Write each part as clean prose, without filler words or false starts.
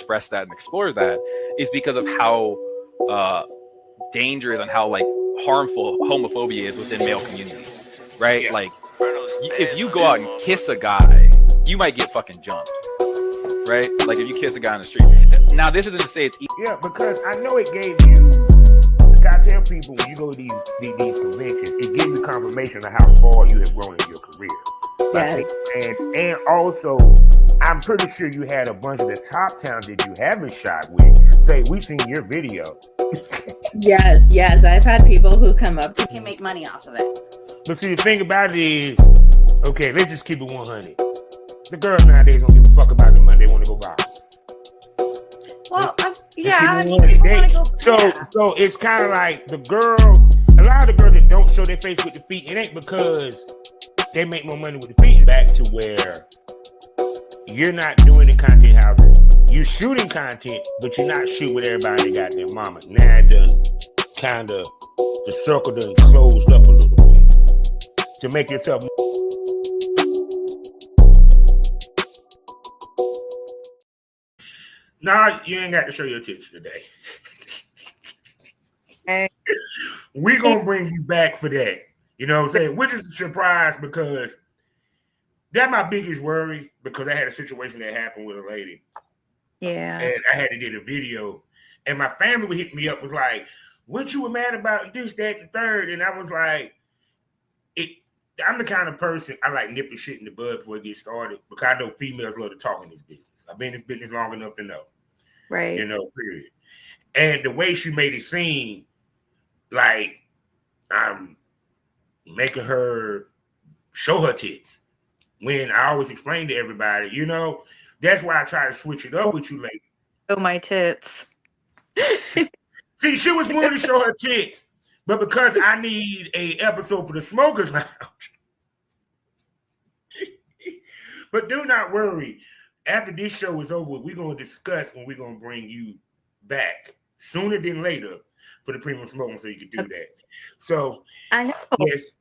express that and explore that is because of how uh, dangerous and how like harmful homophobia is within male communities, right? Yeah. Like, if you go out and kiss a guy, you might get fucking jumped, right? Like if you kiss a guy on the street. Now, this isn't to say it's Yeah, because I know it gave you. I tell people when you go to these conventions, it gives you confirmation of how far you have grown in your career by Yes. seeing fans, and also I'm pretty sure you had a bunch of the top talent that you haven't shot with say, "We seen your video." Yes. I've had people who come up to You can make money off of it. But see, the thing about it is, okay, let's just keep it 100. The girls nowadays don't give a fuck about the money; they want to go viral. Well, Yeah, I mean, people want to go. So it's kind of like the girls. A lot of the girls that don't show their face with the feet, it ain't because they make more money with the feet. Back to where you're not doing the content house. You're shooting content, but you're not shooting with everybody that got their mama. Now it done kind of the circle done closed up a little bit to make yourself. Nah, you ain't got to show your tits today. We're gonna bring you back for that. You know what I'm saying? Which is a surprise because that's my biggest worry, because I had a situation that happened with a lady. Yeah. And I had to do a video. And my family would hit me up, was like, "What you were mad about this, that, and the third?" And I was like, I'm the kind of person, I like nipping shit in the bud before it gets started, because I know females love to talk in this business. I've been in this business long enough to know. Right. You know, period. And the way she made it seem like I'm making her show her tits, when I always explain to everybody, you know, that's why I try to switch it up with you, lady. Oh, my tits. See, she was willing to show her tits, but because I need a episode for the Smokers Lounge. But do not worry. After this show is over, we're going to discuss when we're going to bring you back sooner than later for the Premium Smoking, so you can do that. So, I know. yes.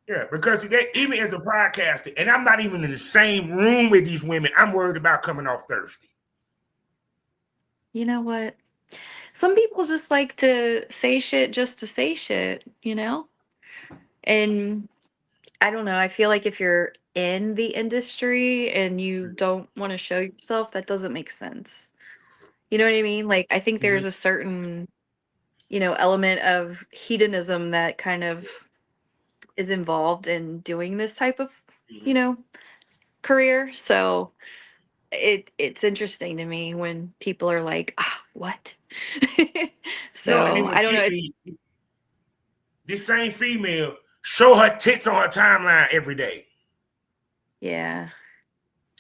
Yeah, because that, even as a podcaster, and I'm not even in the same room with these women, I'm worried about coming off thirsty. You know what? Some people just like to say shit just to say shit, you know? And I don't know. I feel like if you're in the industry and you don't want to show yourself, that doesn't make sense. You know what I mean? Like, I think there's a certain, element of hedonism that kind of is involved in doing this type of, career. So it's interesting to me when people are like, what? No, and it So would I don't know. get me. This same female show her tits on her timeline every day. Yeah.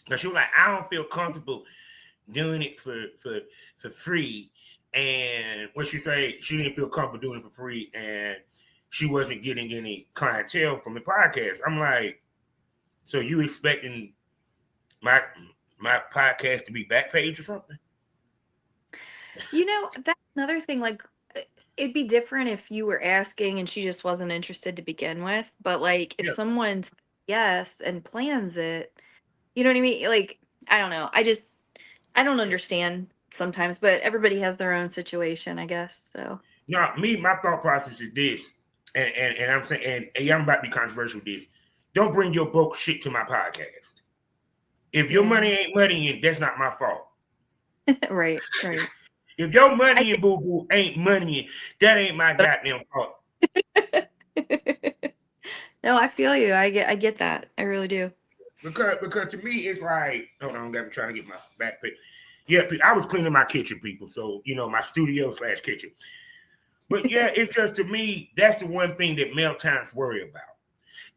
Because she was like, I don't feel comfortable doing it for free. And what she say, she didn't feel comfortable doing it for free, and she wasn't getting any clientele from the podcast. I'm like, so you expecting my podcast to be Backpage or something? That's another thing. Like, it'd be different if you were asking and she just wasn't interested to begin with. But like, if someone's yes and plans it, you know what I mean? Like, I don't know. I don't understand sometimes, but everybody has their own situation, I guess. So no, my thought process is this, and I'm saying, and I'm about to be controversial with this. Don't bring your broke shit to my podcast. If your money ain't money, that's not my fault. right. If your money and boo boo ain't money, that ain't my goddamn fault. No, I feel you. I get that. I really do. Because to me, it's like, hold on, I'm trying to get my back pick. Yeah, I was cleaning my kitchen, people. So, my studio / kitchen. But yeah, it's just, to me, that's the one thing that male talents worry about.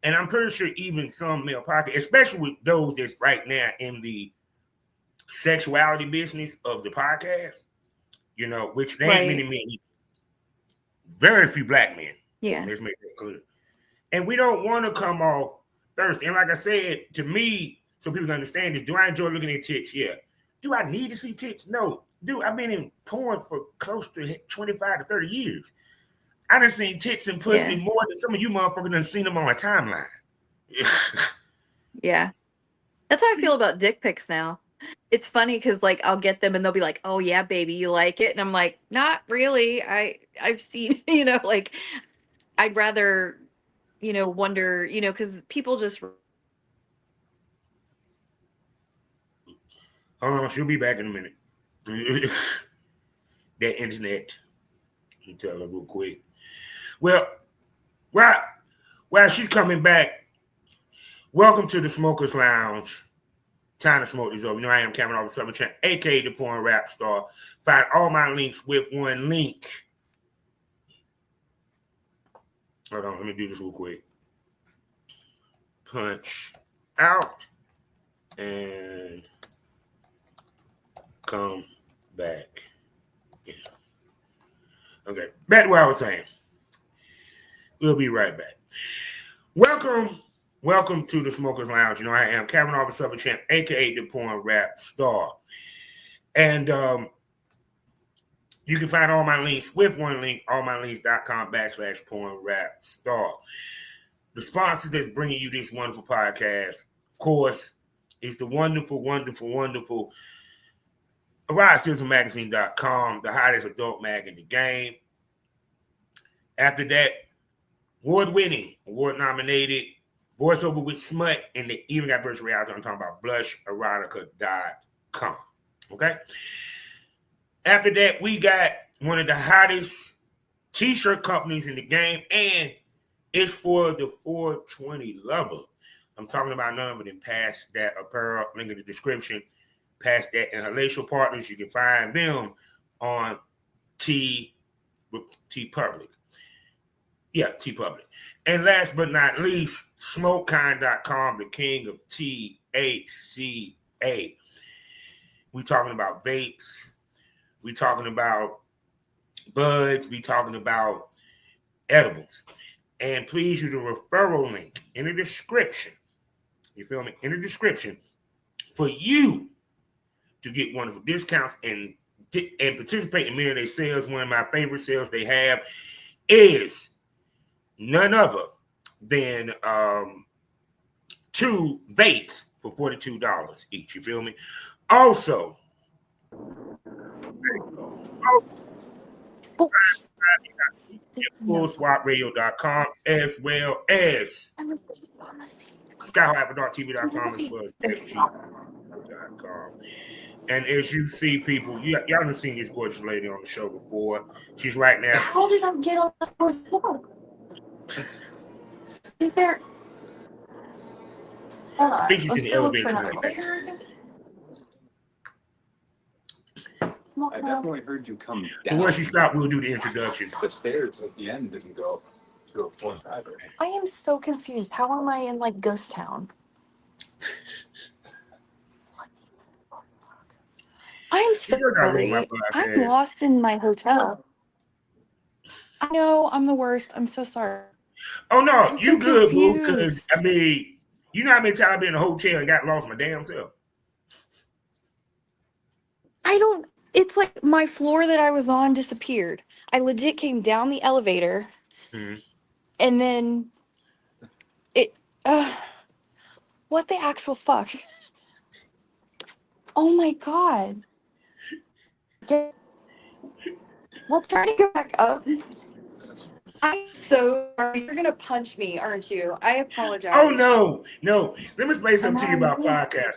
And I'm pretty sure even some male podcasts, especially with those that's right now in the sexuality business of the podcast, which they ain't many men, very few black men. Yeah. Let's make that clear. And we don't want to come off thirsty. And like I said, to me, so people can understand this, do I enjoy looking at tits? Yeah. Do I need to see tits? No. Dude, I've been in porn for close to 25 to 30 years. I done seen tits and pussy more than some of you motherfuckers done seen them on a timeline. Yeah. That's how I feel about dick pics now. it's funny because like I'll get them and they'll be like, "Oh yeah, baby, you like it?" And I'm like, "Not really. I've seen, like I'd rather, wonder, because people just She'll be back in a minute. That internet. Let me tell her real quick. Well, while she's coming back, welcome to the Smokers Lounge. Time to smoke is over. I am Cameron Over Summer Champ, aka the Porn Rap Star. Find all my links with one link. Hold on, let me do this real quick. Punch out and come back. Yeah. Okay, back to what I was saying. We'll be right back. Welcome to the Smokers Lounge. I am Cameron Over Summer Champ, aka the Porn Rap Star. And you can find all my links with one link, allmylinks.com/porn rap star. The sponsors that's bringing you this wonderful podcast, of course, is the wonderful AriseCitizenMagazine.com, the hottest adult mag in the game. After that, award-winning, award-nominated, voiceover with smut, and they even got virtual reality. I'm talking about blusherotica.com. Okay? After that, we got one of the hottest t-shirt companies in the game, and it's for the 420 lover. I'm talking about none other than Past That Apparel, link in the description. Past That and Halatial Partners, you can find them on T Public. Yeah, T Public. And last but not least, SmokeKind.com, the king of THCA. We talking about vapes. We talking about buds. We talking about edibles. And please use the referral link in the description. You feel me? In the description for you to get wonderful discounts and participate in many of their sales. One of my favorite sales they have is none other than 2 vapes for $42 each. You feel me? Also, fullswapradio.com as well as skyhyperdogtv.com as well as sg.com. And as you see, people, y'all have seen this gorgeous lady on the show before. She's right now. How did I get on the fourth floor? Is there? Hold on. I think she's in the elevator. I definitely heard you come down. And once you stop, we'll do the introduction. The stairs at the end didn't go to a point either. I am so confused. How am I in like Ghost Town? I'm so sorry. I'm lost in my hotel. I know, I'm the worst. I'm so sorry. Oh no, I'm you so good, boo? confused. Because you know how many times I've been in a hotel and got lost my damn self. It's like my floor that I was on disappeared. I legit came down the elevator, and then what the actual fuck? Oh my god. We'll try to go back up. I'm so sorry. You're gonna punch me, aren't you? I apologize. Oh no. Let me explain something to you about podcasts.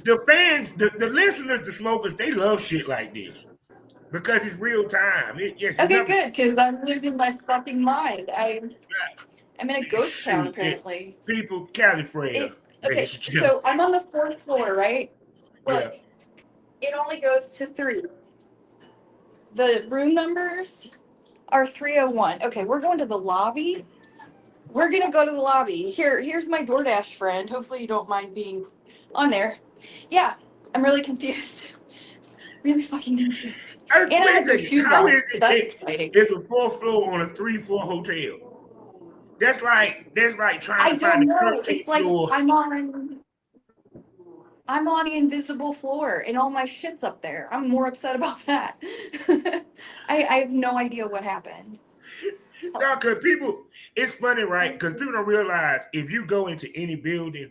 The fans, the listeners, the smokers, they love shit like this because it's real time. Okay, good, because I'm losing my fucking mind. I'm in a ghost town apparently. People, Kallie Freya. Okay, so I'm on the 4th floor, right? Look, It only goes to 3. The room numbers are 301. Okay, we're going to the lobby. We're gonna go to the lobby. Here's my DoorDash friend. Hopefully you don't mind being on there. Yeah, I'm really confused. Really fucking confused. And I have their shoes on. So that's exciting. It's a 4th floor on a 3-floor hotel. That's like trying to find the 13th floor. I'm on the invisible floor and all my shit's up there. I'm more upset about that. I have no idea what happened. No, because it's funny, right? Because people don't realize if you go into any building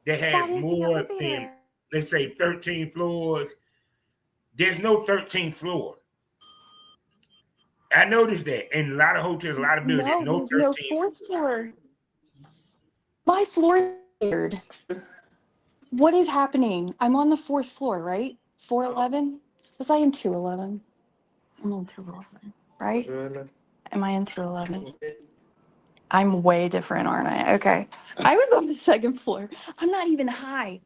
that has more than let's say 13 floors. There's no 13th floor. I noticed that in a lot of hotels, a lot of buildings, No, no there's no 13th fourth floor. floor. My floor is weird. What is happening? I'm on the fourth floor, right? 411? Was I in 211? I'm in 211, right? Am I in 211? I'm way different, aren't I? Okay. I was on the second floor. I'm not even high.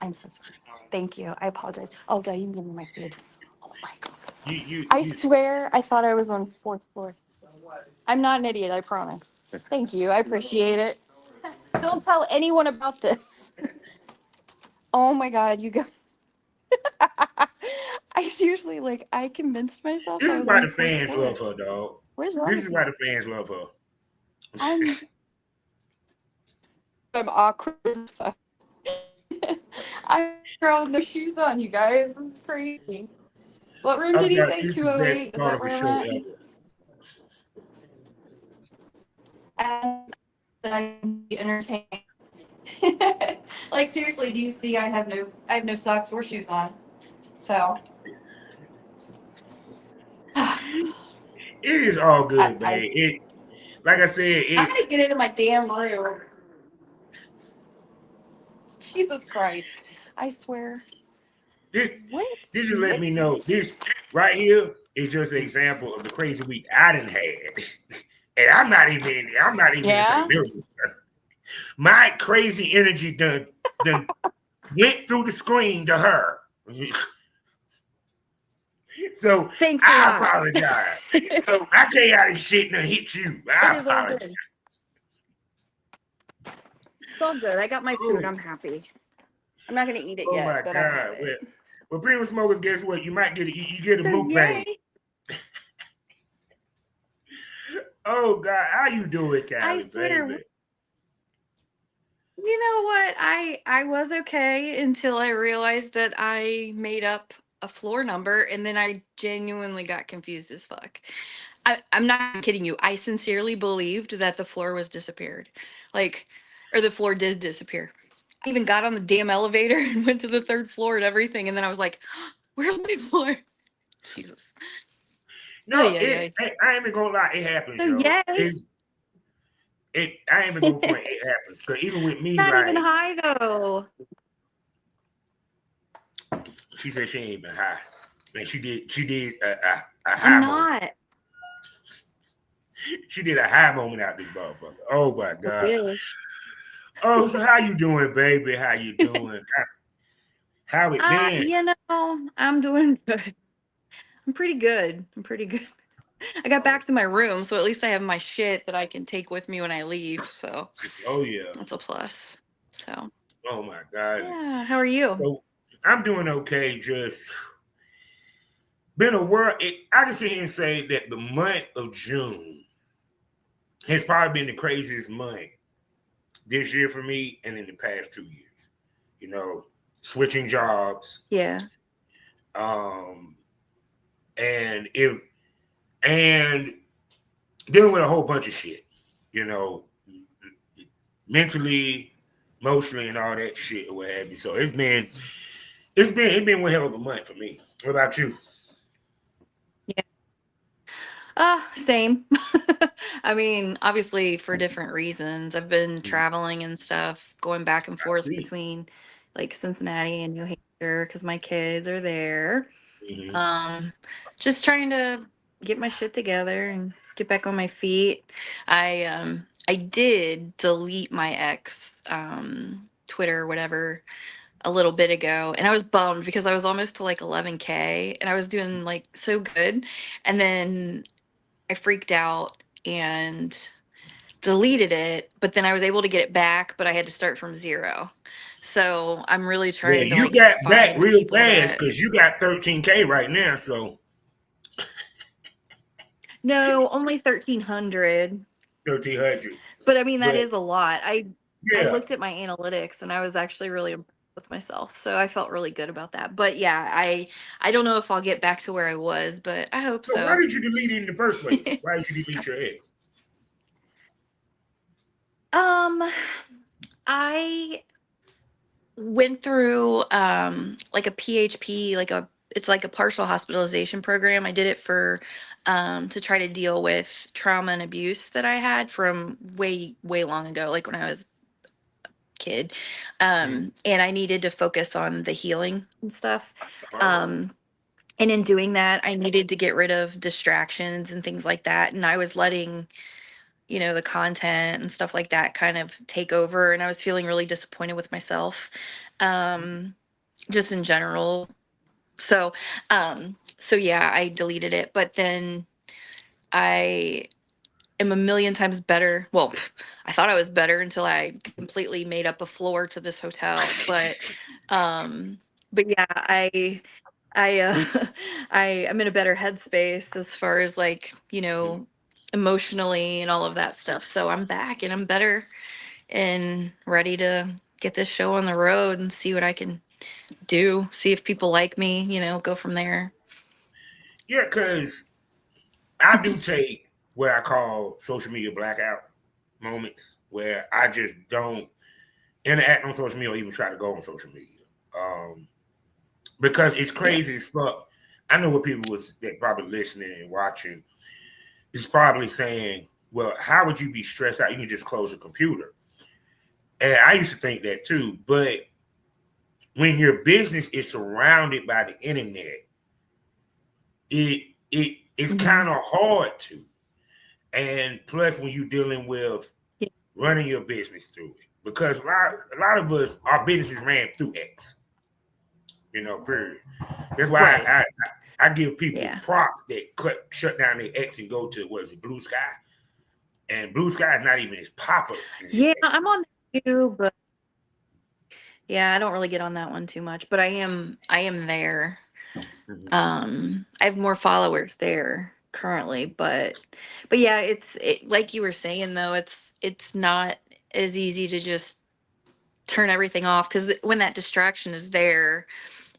I'm so sorry. Thank you. I apologize. Oh, Dad, you can give me my food. Oh my God. I You swear I thought I was on fourth floor. I'm not an idiot, I promise. Thank you. I appreciate it. Don't tell anyone about this. Oh my God, you guys. I seriously, like, I convinced myself This I is was why on the the fourth fans floor. love her, dog. What is wrong This with is me? why the fans love her. I'm awkward as fuck. I'm throwing the shoes on, you guys. This is crazy. What room I'm did he sorry, say? this is the best 208? Is start that of a where I'm show at? ever. And I'm entertaining. Like seriously, do you see I have no socks or shoes on. So It is all I, good, I babe. Like I said, I'm gonna get into my damn room. Jesus Christ. I swear. this, What? this just let me know. This right here is just an example of the crazy week I done had. And I'm not even in the same Yeah? building. My crazy energy done went through the screen to her. So Thanks a I lot. apologize. So I chaotic shit done hit you. It I is all apologize. good. It's all good. I got my food. Oh, I'm happy. I'm not gonna eat it oh yet, my but I have God. it. Well, premium smokers, guess what? You might get you get a So mukbang. yay. Oh God, how you doing, I Callie, swear. baby? You know what? I was okay until I realized that I made up a floor number and then I genuinely got confused as fuck. I'm not kidding you. I sincerely believed that the floor was disappeared. Like, or the floor did disappear. I even got on the damn elevator and went to the third floor and everything. And then I was like, where's my floor? Jesus. Oh, No, yeah, yeah. I ain't even gonna lie, it happens, So, yo. yay. I ain't even gonna point. It happens because even with me, Not even like high, though. she said, she ain't even high, and she did a I'm high moment. not. She did a high moment out this motherfucker. Oh my I God. wish. Oh, so how you doing, baby? How you doing? How it been? You know, I'm doing good. I'm pretty good. I'm pretty good. I got back to my room, so at least I have my shit that I can take with me when I leave. So Oh yeah. that's a plus. So Oh my God. yeah, how are you? So I'm doing okay. Just been a world. I can sit here and say that the month of June has probably been the craziest month this year for me and in the past 2 years. You know, switching jobs, Yeah. um, and if and dealing with a whole bunch of shit, you know, mentally, emotionally, and all that shit or what have you. So it's been one hell of a month for me. What about you? Yeah. Same. I mean, obviously for different reasons. I've been traveling and stuff, going back and forth between like Cincinnati and New Hampshire because my kids are there. Mm-hmm. Um, just trying to get my shit together and get back on my feet. I did delete my ex Twitter or whatever a little bit ago, and I was bummed because I was almost to like 11K and I was doing like so good, and then I freaked out and deleted it, but then I was able to get it back, but I had to start from zero. So I'm really Yeah, trying to you like got back find the real people fast that because you got 13K right now. So no, only 1,300. 1,300. But I mean, that But is a lot. I yeah, looked at my analytics and I was actually really impressed with myself. So I felt really good about that. But yeah, I don't know if I'll get back to where I was, but I hope so why so. did you delete it in the first place? Why did you delete your ex? um I went through like a PHP, it's like a partial hospitalization program. I did it for to try to deal with trauma and abuse that I had from way long ago, like when I was a kid. And I needed to focus on the healing and stuff. Um and in doing that, I needed to get rid of distractions and things like that. And I was letting, the content and stuff like that kind of take over. And I was feeling really disappointed with myself, just in general. So, so yeah, I deleted it. But then I am a million times better. Well, I thought I was better until I completely made up a floor to this hotel. Um, but yeah, I'm in a better headspace as far as like, emotionally and all of that stuff. So I'm back and I'm better and ready to get this show on the road and see what I can do, see if people like me, go from there. Yeah, because I do take what I call social media blackout moments where I just don't interact on social media or even try to go on social media. Because it's Yeah. crazy as fuck. I know what people was that probably listening and watching is probably saying, well, how would you be stressed out? You can just close a computer. And I used to think that too. But when your business is surrounded by the internet, it's Mhm. kind of hard to. And plus, when you're dealing with Yeah. running your business through it, because a lot of us, our businesses ran through X, period. That's why Right. I give people Yeah. props that shut down their X and go to, what is it, Blue Sky? And Blue Sky is not even as popular as Yeah, X. I'm on that too, but yeah, I don't really get on that one too much, but I am there. Mhm. I have more followers there currently, but yeah, like you were saying though, it's not as easy to just turn everything off because when that distraction is there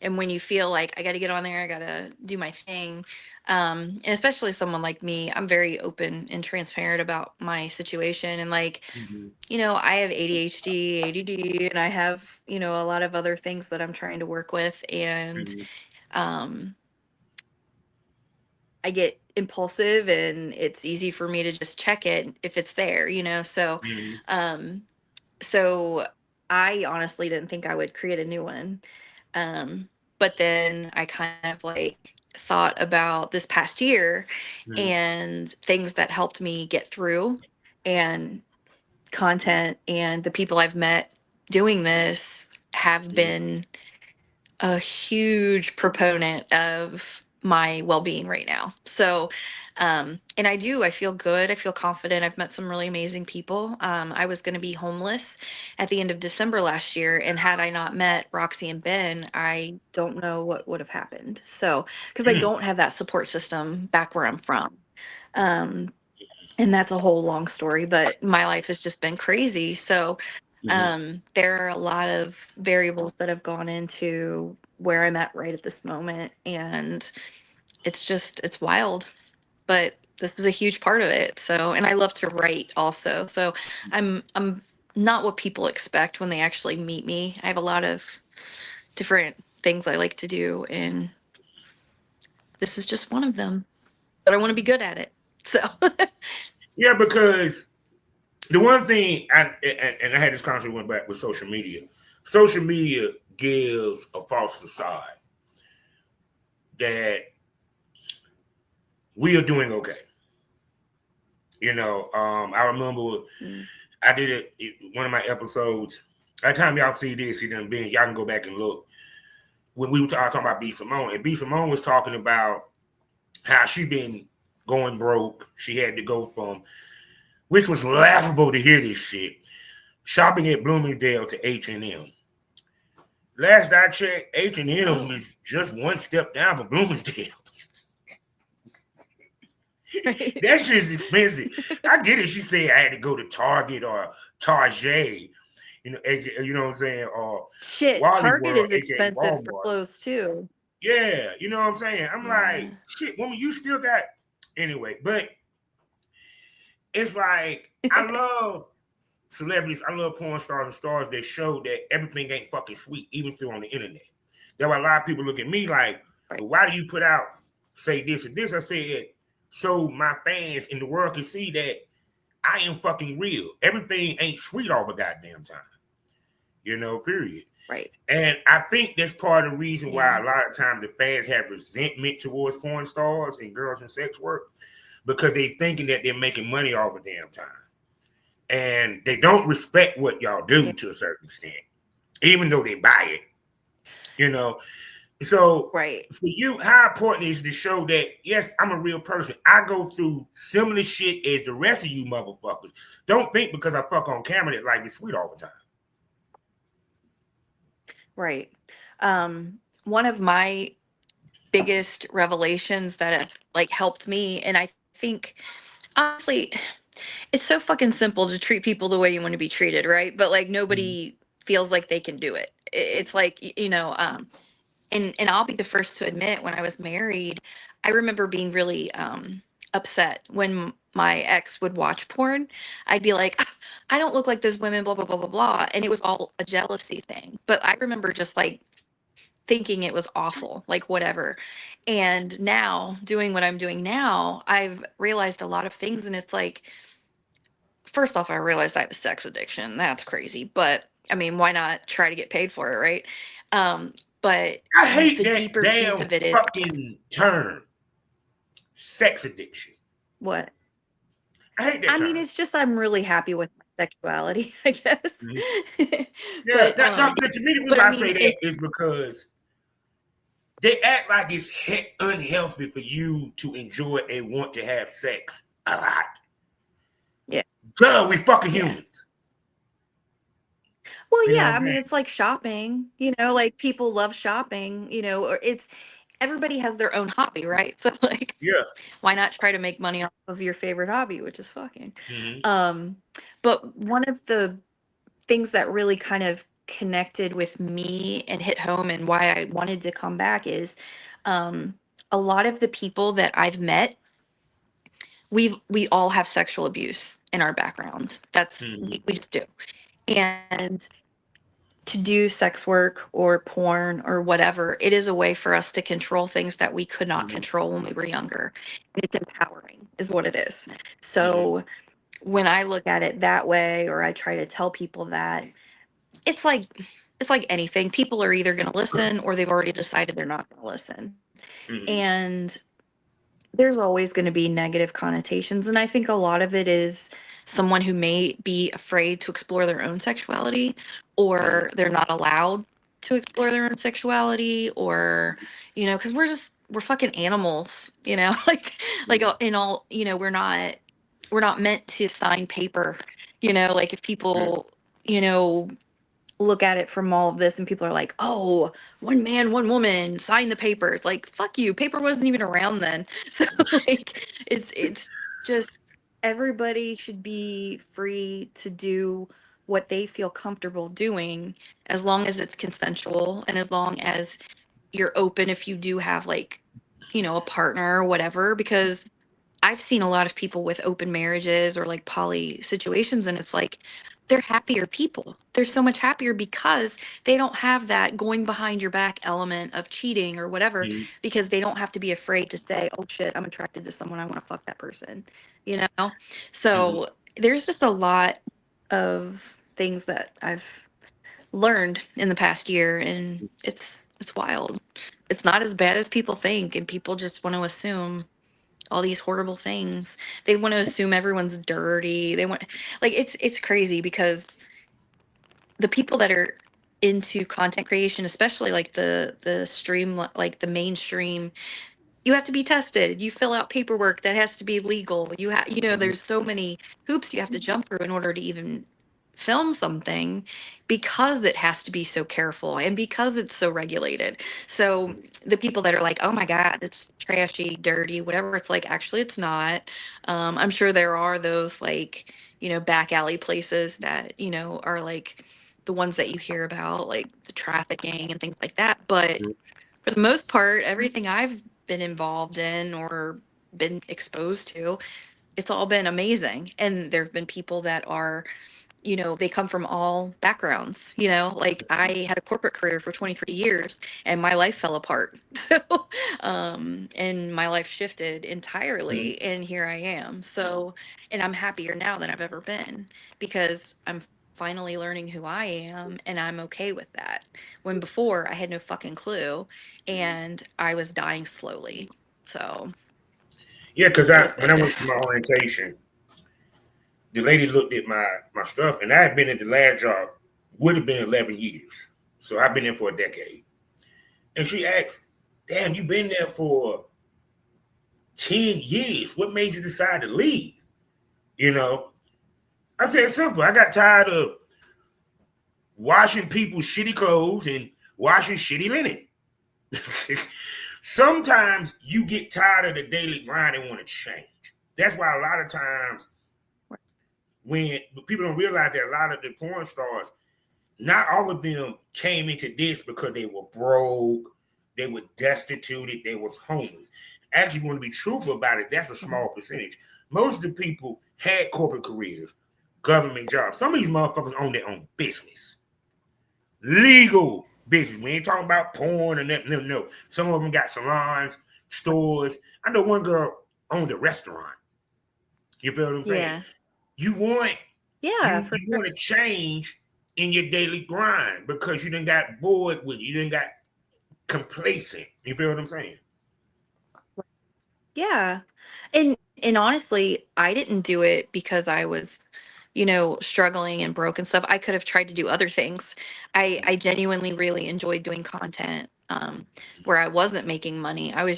and when you feel like I got to get on there, I got to do my thing, and especially someone like me, I'm very open and transparent about my situation and like, Mhm. I have ADHD, ADD, and I have, a lot of other things that I'm trying to work with. And Mhm. um, I get impulsive and it's easy for me to just check it if it's there, Mhm. um, so I honestly didn't think I would create a new one. Um, but then I kind of like thought about this past year Mhm. and things that helped me get through and content and the people I've met doing this have Mhm. been a huge proponent of my well-being right now. So, and I feel good. I feel confident. I've met some really amazing people. I was going to be homeless at the end of December last year. And had I not met Roxy and Ben, I don't know what would have happened. So, because I Mhm. don't have that support system back where I'm from. Um, and that's a whole long story, but my life has just been crazy. So, Mhm. there are a lot of variables that have gone into where I'm at right at this moment, and it's wild. But this is a huge part of it. So, and I love to write also. So, I'm not what people expect when they actually meet me. I have a lot of different things I like to do, and this is just one of them. But I want to be good at it. So, Yeah, because the one thing and I had this conversation went back with social media. Social media gives a false facade that we are doing okay. I remember Mm. I did one of my episodes. By the time y'all see this, y'all can go back and look. When we were talking about B Simone, and B Simone was talking about how she been going broke. She had to go from, which was laughable to hear this shit, shopping at Bloomingdale to H&M. Last I checked, H&M Oh, is just one step down from Bloomingdale. right. That shit's expensive. I get it. She said I had to go to Target or Target, you know what I'm saying, or Shit, Wally Target World, is aka expensive for Walmart. clothes too. Yeah, you know what I'm saying. I'm like, Yeah. shit, woman, you still got anyway. But it's like I love celebrities, I love porn stars and stars that show that everything ain't fucking sweet, even through on the internet. That's why a lot of people look at me like, Right. well, why do you put out, say this and this? I said, so my fans in the world can see that I am fucking real. Everything ain't sweet all the goddamn time. You know, period. Right. And I think that's part of the reason why Yeah. a lot of times the fans have resentment towards porn stars and girls in sex work, because they thinking that they're making money all the damn time. And they don't respect what y'all do to a certain extent, even though they buy it. You know, so Right. for you, how important is to show that, yes, I'm a real person. I go through similar shit as the rest of you motherfuckers. Don't think because I fuck on camera that like it's sweet all the time. Right. One of my biggest revelations that have like helped me, and I think honestly, it's so fucking simple to treat people the way you want to be treated, right? But like nobody feels like they can do it. It's like and I'll be the first to admit, when I was married, I remember being really upset when my ex would watch porn. I'd be like, "Ah, I don't look like those women, blah blah blah blah blah," and it was all a jealousy thing. But I remember just like thinking it was awful, like whatever. And now, doing what I'm doing now, I've realized a lot of things, and it's like, first off, I realized I have a sex addiction. That's crazy, but I mean, why not try to get paid for it, right? But I hate the that deeper piece damn of it is fucking term, sex addiction. what I hate that I term. mean. It's just I'm really happy with my sexuality, I guess. Yeah, but to me, the reason but I I mean, say that is because they act like it's unhealthy for you to enjoy and want to have sex a lot. yeah. Duh, we fucking Yeah. humans. Well, You know yeah, what I I'm mean, saying? it's like shopping, like people love shopping, or it's everybody has their own hobby, right? So like, Yeah. why not try to make money off of your favorite hobby, which is fucking. Mm-hmm. But one of the things that really kind of connected with me and hit home and why I wanted to come back is um a lot of the people that I've met, we all have sexual abuse in our background. That's Mm-hmm. we just do. And to do sex work or porn or whatever, it is a way for us to control things that we could not Mm-hmm. control when we were younger. It's empowering, is what it is. Mm-hmm. So when I look at it that way, or I try to tell people that, it's like anything. People are either going to listen or they've already decided they're not going to listen. Mm-hmm. And there's always going to be negative connotations. And I think a lot of it is someone who may be afraid to explore their own sexuality, or they're not allowed to explore their own sexuality, or, because we're fucking animals, like in all, we're not meant to sign paper, like if people, look at it from all of this and people are like, oh, one man, one woman, sign the papers. Like, fuck you. Paper wasn't even around then. So like it's just everybody should be free to do what they feel comfortable doing, as long as it's consensual and as long as you're open if you do have like, a partner or whatever. Because I've seen a lot of people with open marriages or like poly situations, and it's like they're happier people. They're so much happier because they don't have that going behind your back element of cheating or whatever, Mm-hmm. because they don't have to be afraid to say, oh shit, I'm attracted to someone, I want to fuck that person, you know? Mm-hmm. So there's just a lot of things that I've learned in the past year, and it's wild. It's not as bad as people think, and people just want to assume all these horrible things. They want to assume everyone's dirty. They want, like, it's crazy because the people that are into content creation, especially like the stream, like the mainstream, you have to be tested. You fill out paperwork that has to be legal. There's so many hoops you have to jump through in order to even film something, because it has to be so careful and because it's so regulated. So the people that are like, oh my God, it's trashy, dirty, whatever, it's like, actually, it's not. I'm sure there are those like, back alley places that, are like the ones that you hear about, like the trafficking and things like that. But for the most part, everything I've been involved in or been exposed to, it's all been amazing. And there have been people that are, you know, they come from all backgrounds, you know, like I had a corporate career for 23 years and my life fell apart. So, and my life shifted entirely and here I am. So, and I'm happier now than I've ever been because I'm finally learning who I am and I'm okay with that. When before I had no fucking clue and I was dying slowly. So, Yeah, because it was when I good. went to my orientation, the lady looked at my stuff, and I had been at the last job, would have been 11 years. So I've been there for a decade. And she asked, damn, you've been there for 10 years. What made you decide to leave? You know, I said, simple. I got tired of washing people's shitty clothes and washing shitty linen. Sometimes you get tired of the daily grind and want to change. That's why a lot of times when people don't realize that a lot of the porn stars, not all of them came into this because they were broke, they were destitute, they was homeless. Actually, want to be truthful about it, that's a small percentage. Most of the people had corporate careers, government jobs. Some of these motherfuckers own their own business. Legal business. We ain't talking about porn or nothing. No. Some of them got salons, stores. I know one girl owned a restaurant. You feel what I'm saying? Yeah. You want Yeah. you want to change in your daily grind because you done got bored with it. You done got complacent. You feel what I'm saying? Yeah. And honestly, I didn't do it because I was, you know, struggling and broke and stuff. I could have tried to do other things. I genuinely really enjoyed doing content where I wasn't making money. I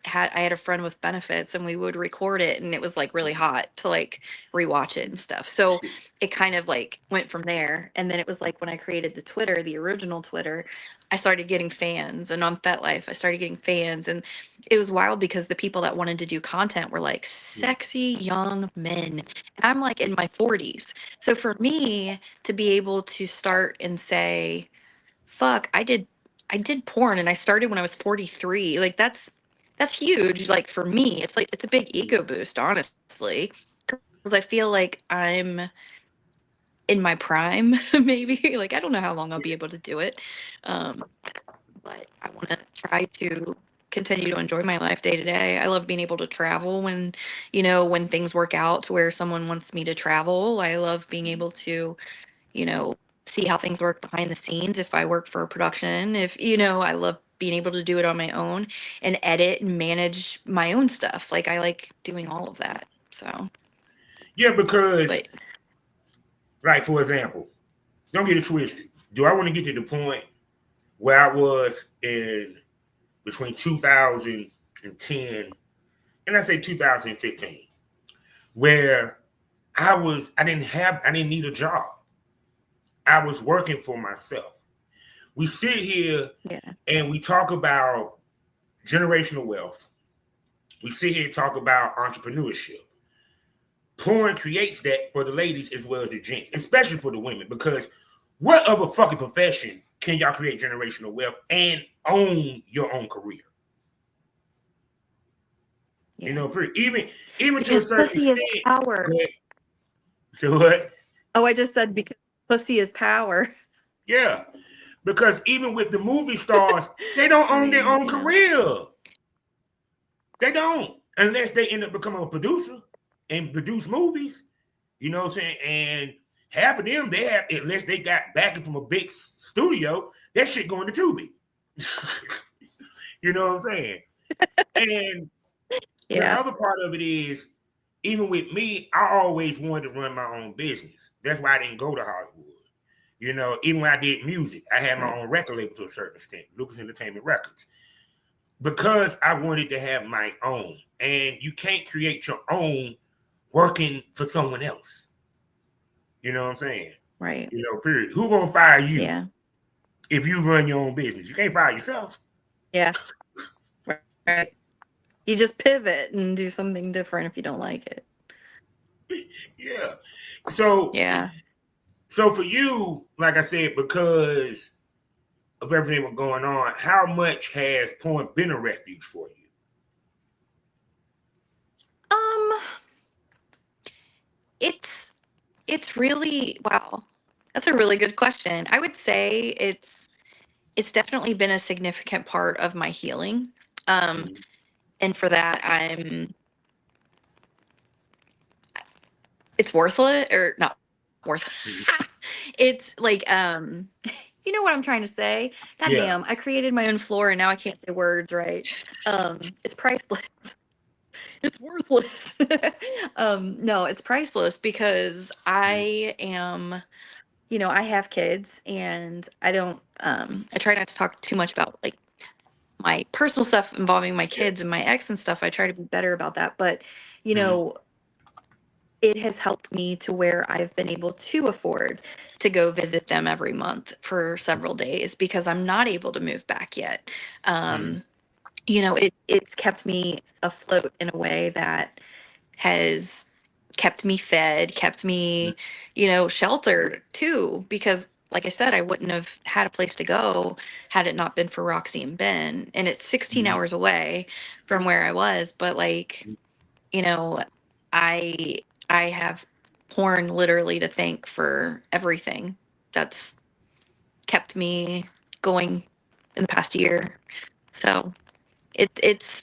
had a friend with benefits and we would record it and it was like really hot to like rewatch it and stuff. So it kind of like went from there. And then it was like when I created the Twitter, the original Twitter, I started getting fans, and on FetLife I started getting fans, and it was wild because the people that wanted to do content were like sexy young men. And I'm like in my 40s. So for me to be able to start and say, fuck, I did porn and I started when I was 43. Like that's huge. Like for me, it's like it's a big ego boost, honestly. Because I feel like I'm in my prime, maybe. Like I don't know how long I'll be able to do it. Um, but I want to try to continue to enjoy my life day to day. I love being able to travel when, you know, when things work out to where someone wants me to travel. I love being able to, you know, see how things work behind the scenes if I work for a production. If, you know, I love being able to do it on my own and edit and manage my own stuff. Like I like doing all of that. So, Yeah, because, but like, for example, don't get it twisted. Do I want to get to the point where I was in between 2010 and I say 2015, where I didn't need a job. I was working for myself. We sit here yeah, and we talk about generational wealth. We sit here and talk about entrepreneurship. Porn creates that for the ladies as well as the gents, especially for the women, because what other fucking profession can y'all create generational wealth and own your own career? yeah. You know, even to a Because certain pussy is extent. power. But, so what? Oh, I just said because pussy is power. Yeah, because even with the movie stars, they don't I own their mean, own you know. career. They don't, unless they end up becoming a producer and produce movies. You know what I'm saying? And half of them, they have, unless they got backing from a big studio, that shit going to Tubi. You know what I'm saying? And the Yeah. other part of it is, even with me, I always wanted to run my own business. That's why I didn't go to Hollywood. You know, even when I did music, I had my Right. own record label to a certain extent, Lucas Entertainment Records, because I wanted to have my own. And you can't create your own working for someone else. You know what I'm saying? Right. You know, period. Who gonna fire you Yeah. if you run your own business? You can't fire yourself. Yeah. Right. You just pivot and do something different if you don't like it. Yeah. So Yeah. for you, like I said, because of everything that's going on, how much has porn been a refuge for you? Um, it's It's really wow. That's a really good question. I would say it's definitely been a significant part of my healing. Um, Mhm. and for that, it's worthless or not worth. Mhm. It's like you know what I'm trying to say. God Yeah. damn, I created my own floor and now I can't say words right. It's priceless. It's worthless. No, it's priceless because Mhm. I am, you know, I have kids and I don't I try not to talk too much about like my personal stuff involving my Yeah. kids and my ex and stuff. I try to be better about that, but you Mhm. know, it has helped me to where I've been able to afford to go visit them every month for several days because I'm not able to move back yet. Mhm. You know, it's kept me afloat in a way that has kept me fed, kept Mhm. me, you know, sheltered too. Because, like I said, I wouldn't have had a place to go had it not been for Roxy and Ben. And it's 16 Mhm. hours away from where I was, but like, you know, I I have porn literally to thank for everything that's kept me going in the past year. So it's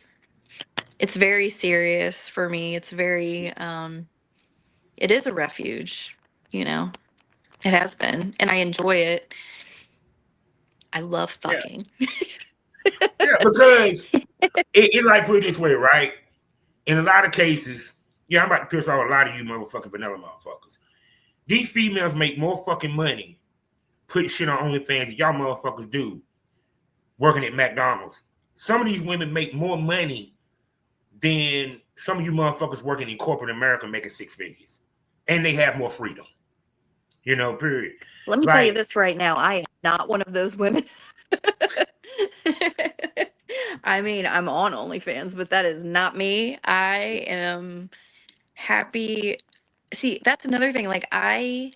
very serious for me. It's very it is a refuge, you know. It has been, and I enjoy it. I love Yeah. fucking. Yeah. Because it like put it this way, right? In a lot of cases, yeah, I'm about to piss off a lot of you motherfucking vanilla motherfuckers. These females make more fucking money putting shit on OnlyFans than y'all motherfuckers do working at McDonald's. Some of these women make more money than some of you motherfuckers working in corporate America making six figures. And they have more freedom. You know, period. Let me tell you Like, this right now. I am not one of those women. I mean, I'm on OnlyFans, but that is not me. I am happy. See, that's another thing. Like, I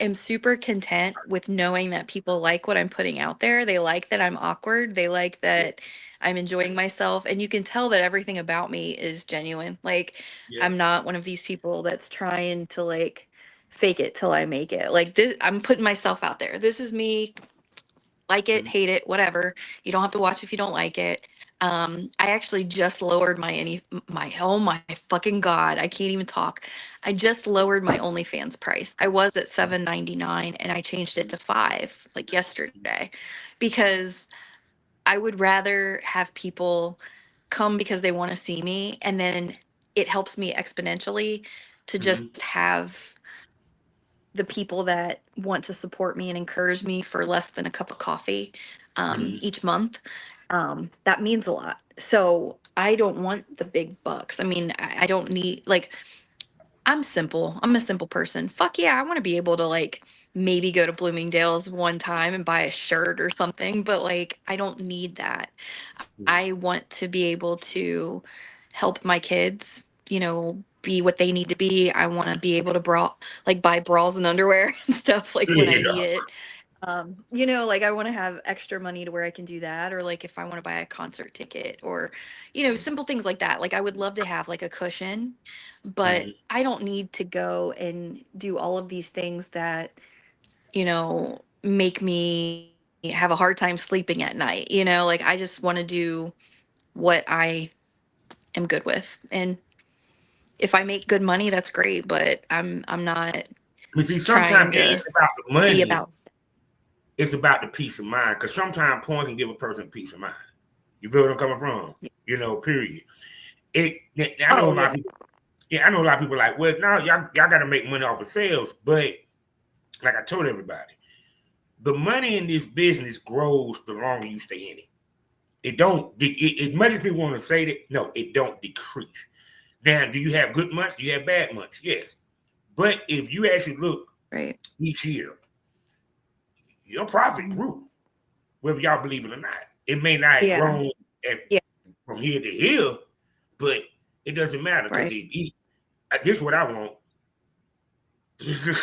am super content with knowing that people like what I'm putting out there. They like that I'm awkward. They like yeah, that I'm enjoying myself. And you can tell that everything about me is genuine. Like, yeah. I'm not one of these people that's trying to like fake it till I make it. Like, this, I'm putting myself out there. This is me, like it, Mhm. hate it, whatever. You don't have to watch if you don't like it. I actually just lowered my oh my fucking god, I can't even talk. I just lowered my OnlyFans price. I was at $7.99 and I changed it to 5 like yesterday because I would rather have people come because they want to see me and then it helps me exponentially to just Mhm. have the people that want to support me and encourage me for less than a cup of coffee Mhm. each month. That means a lot. So I don't want the big bucks. I mean, I don't need like I'm simple. I'm a simple person. Fuck yeah, I want to be able to like maybe go to Bloomingdale's one time and buy a shirt or something, but like I don't need that. Mhm. I want to be able to help my kids, you know, be what they need to be. I want to be able to like buy bras and underwear and stuff like when I Yeah. need it. You know, like I want to have extra money to where I can do that, or like if I want to buy a concert ticket, or you know, simple things like that. Like I would love to have like a cushion, but Mhm. I don't need to go and do all of these things that, you know, make me have a hard time sleeping at night. You know, like I just want to do what I am good with. And if I make good money, that's great, but I'm not But see, trying sometimes it ain't to about the be money. about It's about the peace of mind. Because sometimes porn can give a person peace of mind. You feel where I'm coming from? You know, period. I know oh a lot yeah. of people. Yeah, I know a lot of people like, well, now y'all got to make money off of sales. But like I told everybody, the money in this business grows the longer you stay in it. It don't. As much as people want to say that, no, it don't decrease. Now, do you have good months? Do you have bad months? Yes. But if you actually look Right. each year, your profit Mhm. grew, whether y'all believe it or not. It may not have Yeah. grown Yeah. from here to here, but it doesn't matter because Right. this is what I want. Because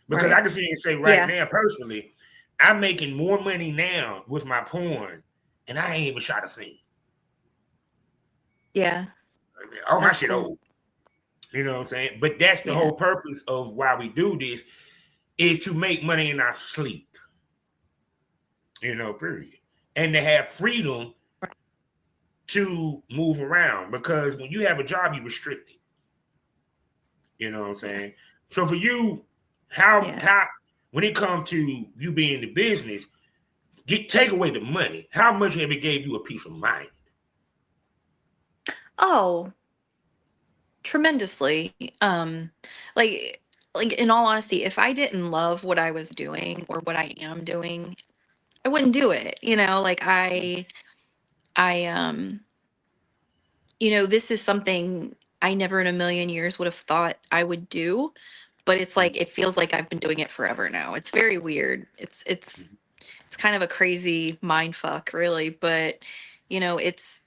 I Right. can see and say right Yeah. now, personally, I'm making more money now with my porn, and I ain't even shot a scene. Yeah. All my That's shit cool. old. You know what I'm saying? But that's the Yeah. whole purpose of why we do this, is to make money in our sleep. Period. And to have freedom to move around, because when you have a job, you're restricted. You know what I'm saying? So for you, how when it comes to you being in the business, take away the money. How much have it gave you a peace of mind? Oh, tremendously. Like in all honesty, if I didn't love what I was doing or what I am doing, I wouldn't do it. Like I this is something I never in a million years would have thought I would do, but it's like it feels like I've been doing it forever now. It's very weird. It's kind of a crazy mind fuck, really, but it's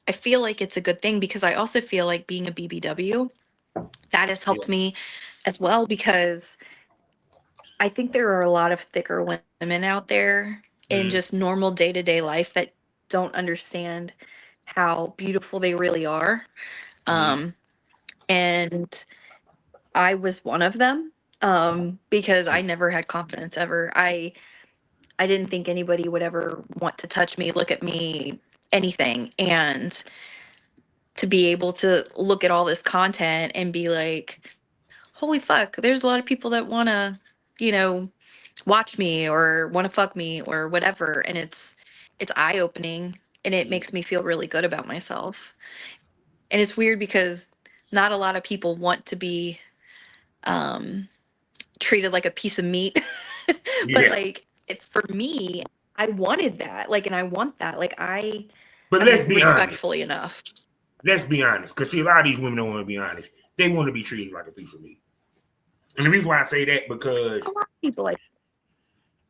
I feel like it's a good thing because I also feel like being a BBW, that has Yeah. helped me as well, because I think there are a lot of thicker women out there in Mhm. just normal day-to-day life that don't understand how beautiful they really are. Mhm. Um, and I was one of them, because I never had confidence ever. I didn't think anybody would ever want to touch me, look at me, anything. And to be able to look at all this content and be like, holy fuck, there's a lot of people that want to, you know, watch me or want to fuck me or whatever. And it's eye opening, and it makes me feel really good about myself. And it's weird because not a lot of people want to be um treated like a piece of meat. But Yeah. like for me, I wanted that. Like, and I want that. Like I But let's am be honest. respectfully enough. Let's be honest. Because see, a lot of these women don't want to be honest. They want to be treated like a piece of meat. And the reason why I say that, A because lot of people like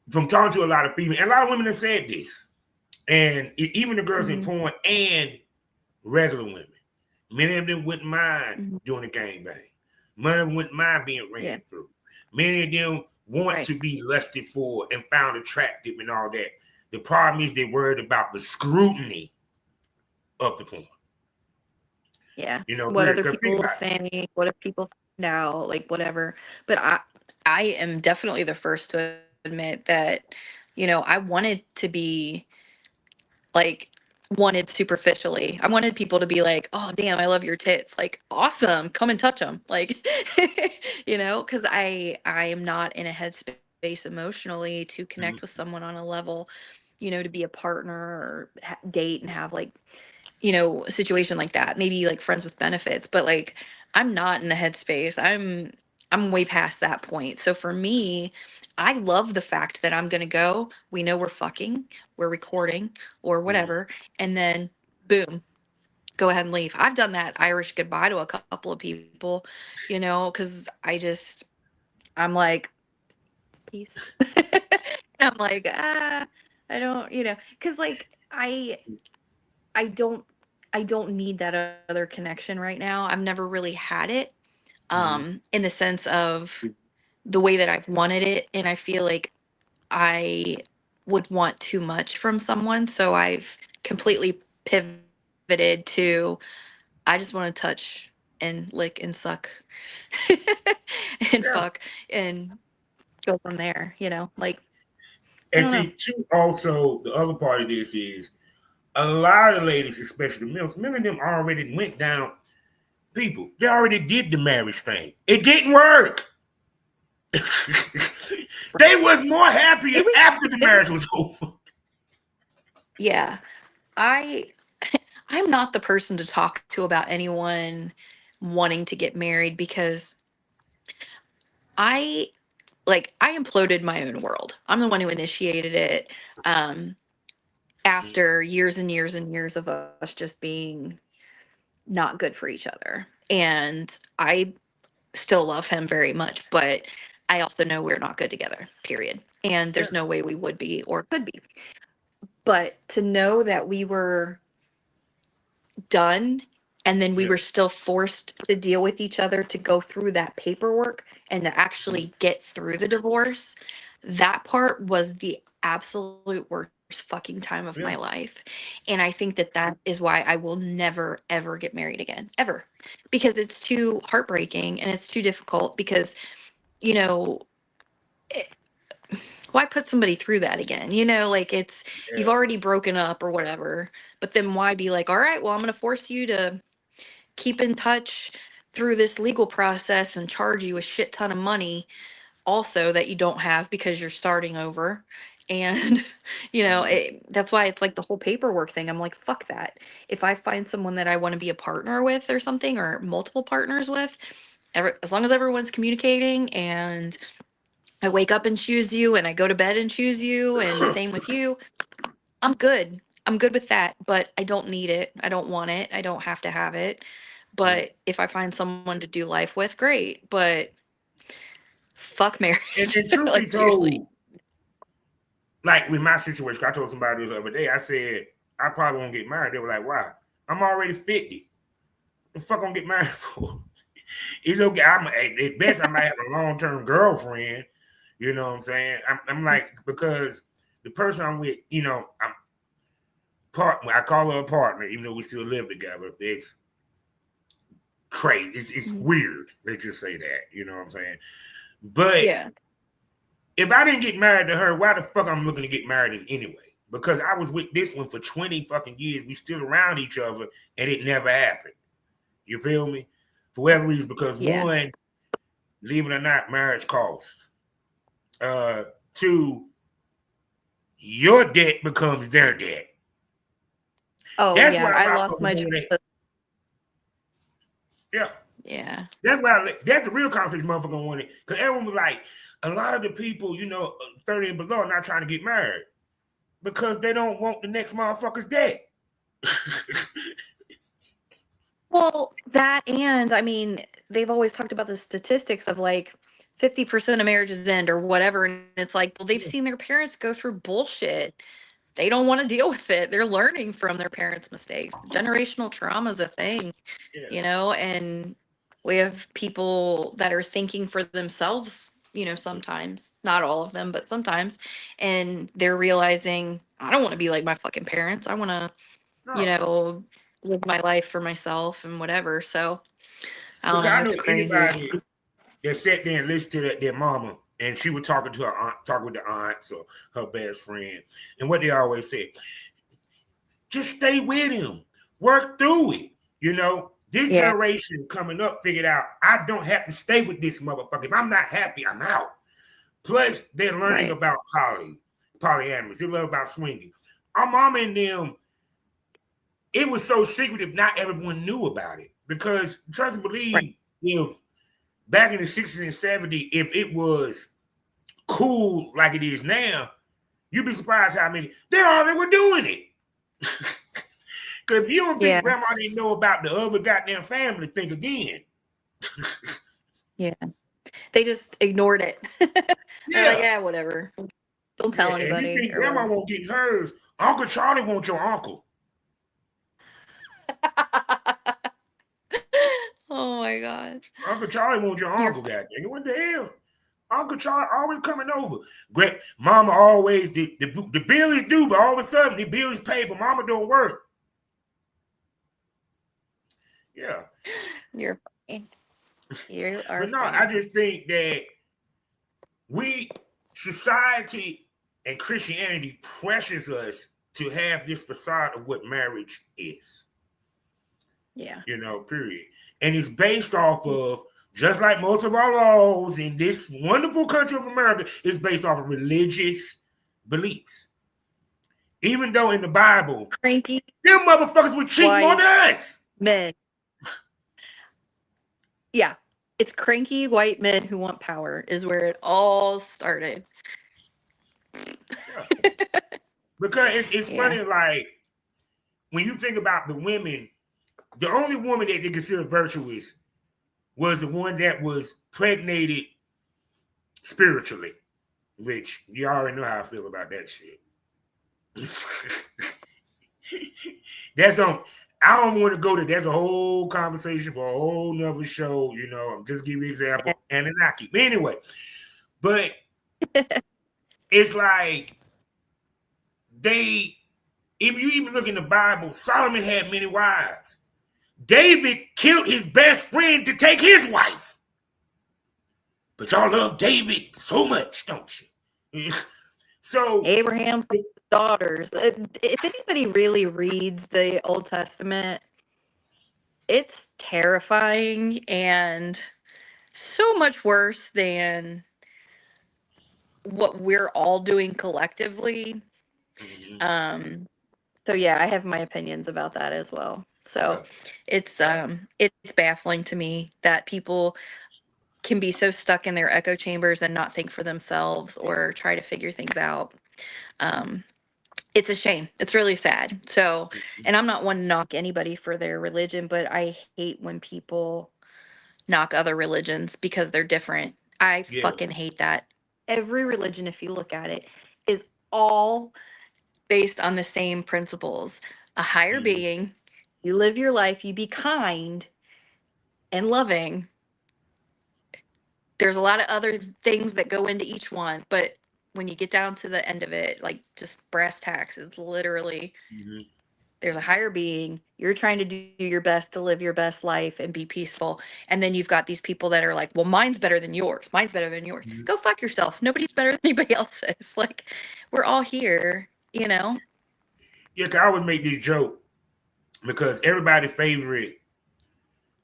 from talking to a lot of females, and a lot of women have said this, and even the girls in mhm, porn and regular women, many of them wouldn't mind mhm. doing a gangbang. Many of them wouldn't mind being Yeah, ran through. Many of them want right. to be lusted for and found attractive and all that. The problem is they're worried about the scrutiny of the porn. Yeah. What Period. other Because think people will about it. think, what if people find out, like whatever. But I am definitely the first to admit that, I wanted to be like wanted superficially. I wanted people to be like, "Oh, damn, I love your tits." Like, "Awesome. Come and touch them." Like, cuz I am not in a headspace emotionally to connect with someone on a level, to be a partner or date and have like, a situation like that. Maybe like friends with benefits, but like I'm not in a headspace. I'm way past that point. So for me, I love the fact that I'm going to go, we know we're fucking, we're recording or Mhm. whatever, and then boom, go ahead and leave. I've done that Irish goodbye to a couple of people, cuz I'm like peace. And I'm like, I don't, cuz like I don't I don't need that other connection right now. I've never really had it Mhm. in the sense of the way that I've wanted it, and I feel like I would want too much from someone, so I've completely pivoted to I just want to touch and lick and suck and Yeah. fuck and go from there, like I And don't know. see, too, also, the other part of this is a lot of ladies, especially the males, many of them already went down. People, they already did the marriage thing. It didn't work. They was more happier It was after the it was marriage was over. yeah. I I'm not the person to talk to about anyone wanting to get married because I I imploded my own world. I'm the one who initiated it um after years and years and years of us just being not good for each other. And I still love him very much, but I also know we're not good together, period. And Yeah. there's no way we would be or could be. But to know that we were done and then we Yeah. were still forced to deal with each other to go through that paperwork and to actually get through the divorce, that part was the absolute worst fucking time of Yeah. my life. And I think that that is why I will never, ever get married again, ever. Because it's too heartbreaking and it's too difficult because, you know, why put somebody through that again? Like you've Yeah. already broken up or whatever, but then why be like, all right, well, I'm going to force you to keep in touch through this legal process and charge you a shit ton of money also that you don't have because you're starting over. And, that's why it's like the whole paperwork thing. I'm like, fuck that. If I find someone that I want to be a partner with or something, or multiple partners with, as long as everyone's communicating and I wake up and choose you and I go to bed and choose you and the same with you, I'm good. I'm good with that, but I don't need it. I don't want it. I don't have to have it. But if I find someone to do life with, great. But fuck marriage. And truth be Like, seriously. told, like with my situation, I told somebody the other day, I said, I probably won't get married. They were like, why? I'm already 50. The fuck I'm get married for? It's okay. At best, I might have a long-term girlfriend. You know what I'm saying? I'm like, because the person I'm with, I call her a partner, even though we still live together. It's crazy. It's weird. Let's just say that. You know what I'm saying? But Yeah. if I didn't get married to her, why the fuck I'm looking to get married anyway? Because I was with this one for 20 fucking years. We still around each other, and it never happened. You feel me? For whatever reason, because one, believe it or not, marriage costs. Two, your debt becomes their debt. Oh, That's yeah. why I my lost my job. Yeah. Yeah. That's why that's the real conversation motherfucker wanted. Because everyone was like, a lot of the people, 30 and below are not trying to get married because they don't want the next motherfucker's debt. Well, that, and I mean, they've always talked about the statistics of like 50% of marriages end or whatever. And it's like, well, they've seen their parents go through bullshit. They don't want to deal with it. They're learning from their parents' mistakes. Generational trauma is a thing, Yeah. and we have people that are thinking for themselves, sometimes, not all of them, but sometimes, and they're realizing, I don't want to be like my fucking parents. I want to, No. live my life for myself and whatever. So I don't Because know. I It's know crazy. anybody that sat there and listened to their mama, and she was talking to her aunt, talking with the aunts or her best friend, and what they always say, just stay with him, work through it. This generation coming up figured out I don't have to stay with this motherfucker. If I'm not happy, I'm out. Plus, they're learning about polyamorous. They learn about swinging. Our mama and them, it was so secretive, not everyone knew about it. Because trust and believe, if back in the 60s and 70s, if it was cool like it is now, you'd be surprised how many they already were doing it. Because if you don't think grandma didn't know about the other goddamn family, think again. Yeah. They just ignored it. They're like, yeah, whatever. Don't tell anybody. And you think or grandma whatever. won't get hers. Uncle Charlie wants your uncle. Oh my god. Uncle Charlie wants your uncle, goddamn. What the hell? Uncle Charlie always coming over. Great. Mama always, the bill is due, but all of a sudden the bill is paid, but mama don't work. Yeah. You're funny. You are But no, funny. I just think that society and Christianity pressures us to have this facade of what marriage is. Yeah. Period. And it's based off of, just like most of our laws in this wonderful country of America, it's based off of religious beliefs. Even though in the Bible, Cranky, them motherfuckers were cheating on us. Men. Yeah. It's cranky white men who want power is where it all started. Yeah. Because it's funny, like, when you think about the women, the only woman that they consider virtuous was the one that was pregnated spiritually, which you already know how I feel about that shit. That's on. I don't want to go to. There's a whole conversation for a whole nother show. I'm just giving you an example. Anunnaki. But anyway, but it's like if you even look in the Bible, Solomon had many wives. David killed his best friend to take his wife. But y'all love David so much, don't you? So Abraham's daughters. If anybody really reads the Old Testament, it's terrifying and so much worse than what we're all doing collectively. So yeah, I have my opinions about that as well. So it's baffling to me that people can be so stuck in their echo chambers and not think for themselves or try to figure things out. It's a shame. It's really sad. So, and I'm not one to knock anybody for their religion, but I hate when people knock other religions because they're different. I fucking hate that. Every religion, if you look at it, is all based on the same principles. A higher being, you live your life, you be kind and loving. There's a lot of other things that go into each one, but when you get down to the end of it, like just brass tacks, it's literally there's a higher being. You're trying to do your best to live your best life and be peaceful. And then you've got these people that are like, well, mine's better than yours. Mine's better than yours. Go fuck yourself. Nobody's better than anybody else's. Like, we're all here, you know? Yeah, I always make this joke because everybody's favorite,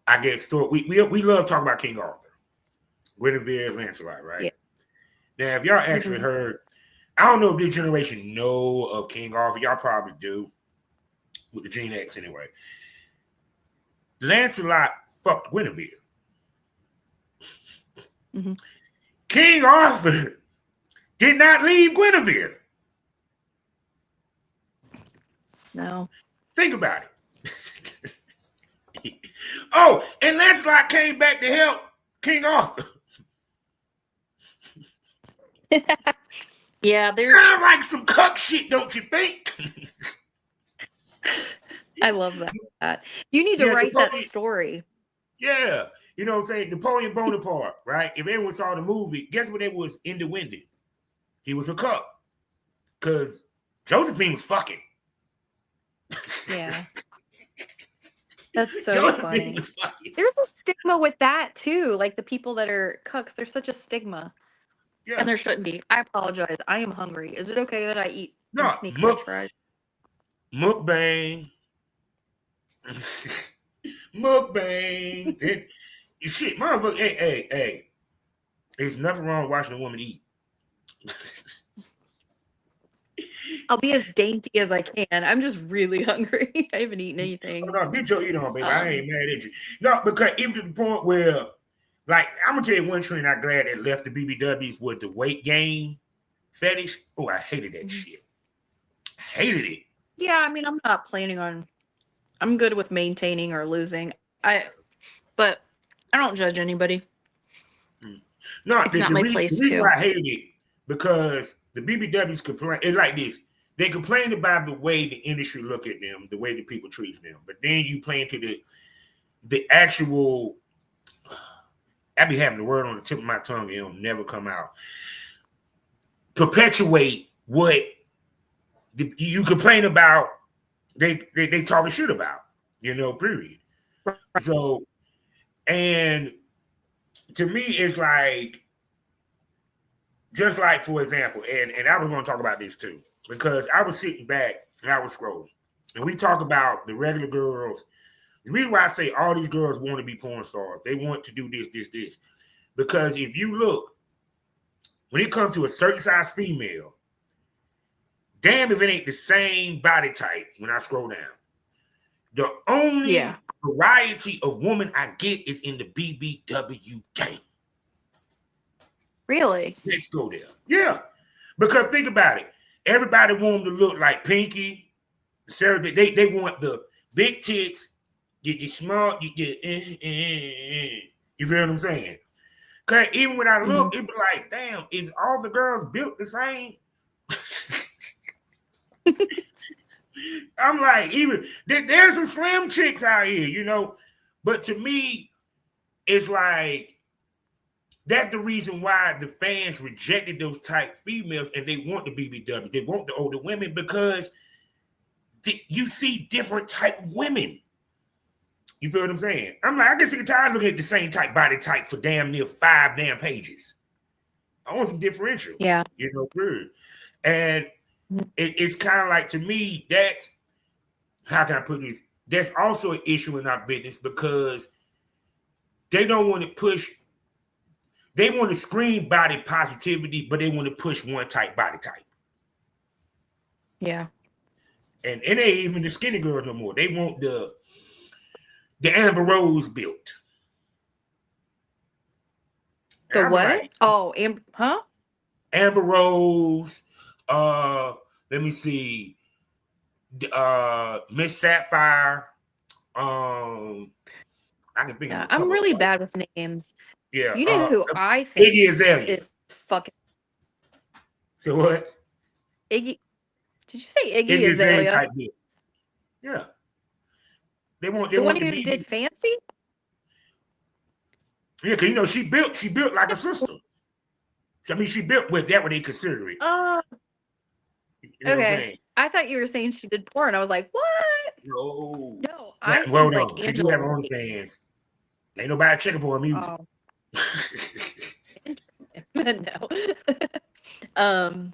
I guess, story. We love talking about King Arthur, Guinevere, Lancelot, right? Yeah. Now, if y'all actually heard, I don't know if this generation know of King Arthur. Y'all probably do with the Gen X anyway. Lancelot fucked Guinevere. King Arthur did not leave Guinevere. No. Think about it. Oh, and Lancelot came back to help King Arthur. Yeah, there's. Sound like some cuck shit, don't you think? I love that. You need to write that story. Yeah. You know what I'm saying? Napoleon Bonaparte, right? If everyone saw the movie, guess what it was in the window? He was a cuck. Because Josephine was fucking. Yeah. That's so funny. There's a stigma with that too. Like the people that are cucks, there's such a stigma. Yeah. And there shouldn't be. I apologize. I am hungry. Is it okay that I eat sneak french fries? Mukbang. Mukbang. Shit, motherfucker. Hey. There's nothing wrong with watching a woman eat. I'll be as dainty as I can. I'm just really hungry. I haven't eaten anything. Oh, no, get your eat on, baby. I ain't mad at you. No, because even to the point where, like, I'm gonna tell you one trend I'm glad that left the BBWs with the weight gain fetish. Oh, I hated that shit. Hated it. Yeah, I mean, I'm not planning on. I'm good with maintaining or losing. But I don't judge anybody. No, it's not my place the reason why I hated it because the BBWs complain. It's like this. They complain about the way the industry look at them, the way the people treat them. But then you play into the actual. I be having the word on the tip of my tongue and it'll never come out. Perpetuate what you complain about. They talking shit about, period. So, and to me, it's like, just like, for example, and I was going to talk about this too, because I was sitting back and I was scrolling, and we talk about the regular girls. The reason why I say all these girls want to be porn stars, they want to do this, because if you look, when it comes to a certain size female, damn if it ain't the same body type when I scroll down. The only variety of woman I get is in the BBW game. Really? Let's go there. Yeah. Because think about it. Everybody want them to look like Pinky. Sarah, they want the big tits, get the small, you get You feel what I'm saying? Because even when I look, it be like, damn, is all the girls built the same? I'm like, even there's some slim chicks out here, But to me, it's like That's the reason why the fans rejected those type females and they want the BBW. They want the older women because you see different type of women. You feel what I'm saying? I'm like, I get sick and tired looking at the same type body type for damn near 5 damn pages. I want some differential. Yeah. You know, period. And it's kind of like, to me, that's, how can I put this? That's also an issue in our business because they don't want to push, they want to scream body positivity, but they want to push one type body type. Yeah. And it ain't even the skinny girls no more. They want the Amber Rose built. The I'm what? like, Oh, huh? Amber Rose, let me see, Miss Sapphire, I can think of Yeah, a I'm couple. really bad with names. Yeah, You know who I think Iggy Azalea. is fucking So what? Iggy? Did you say Iggy Iggy Azalea Azalea? type build. Yeah, they want The one to who be. did Fancy? Yeah, because you know she built like a sister. I mean, she built with that what they consider it. Oh, You know what I'm okay. saying? I thought you were saying she did porn. I was like, what? No. No, I Well, think no. like She do have her Angela. own fans. Ain't nobody checking for her music. Oh, no.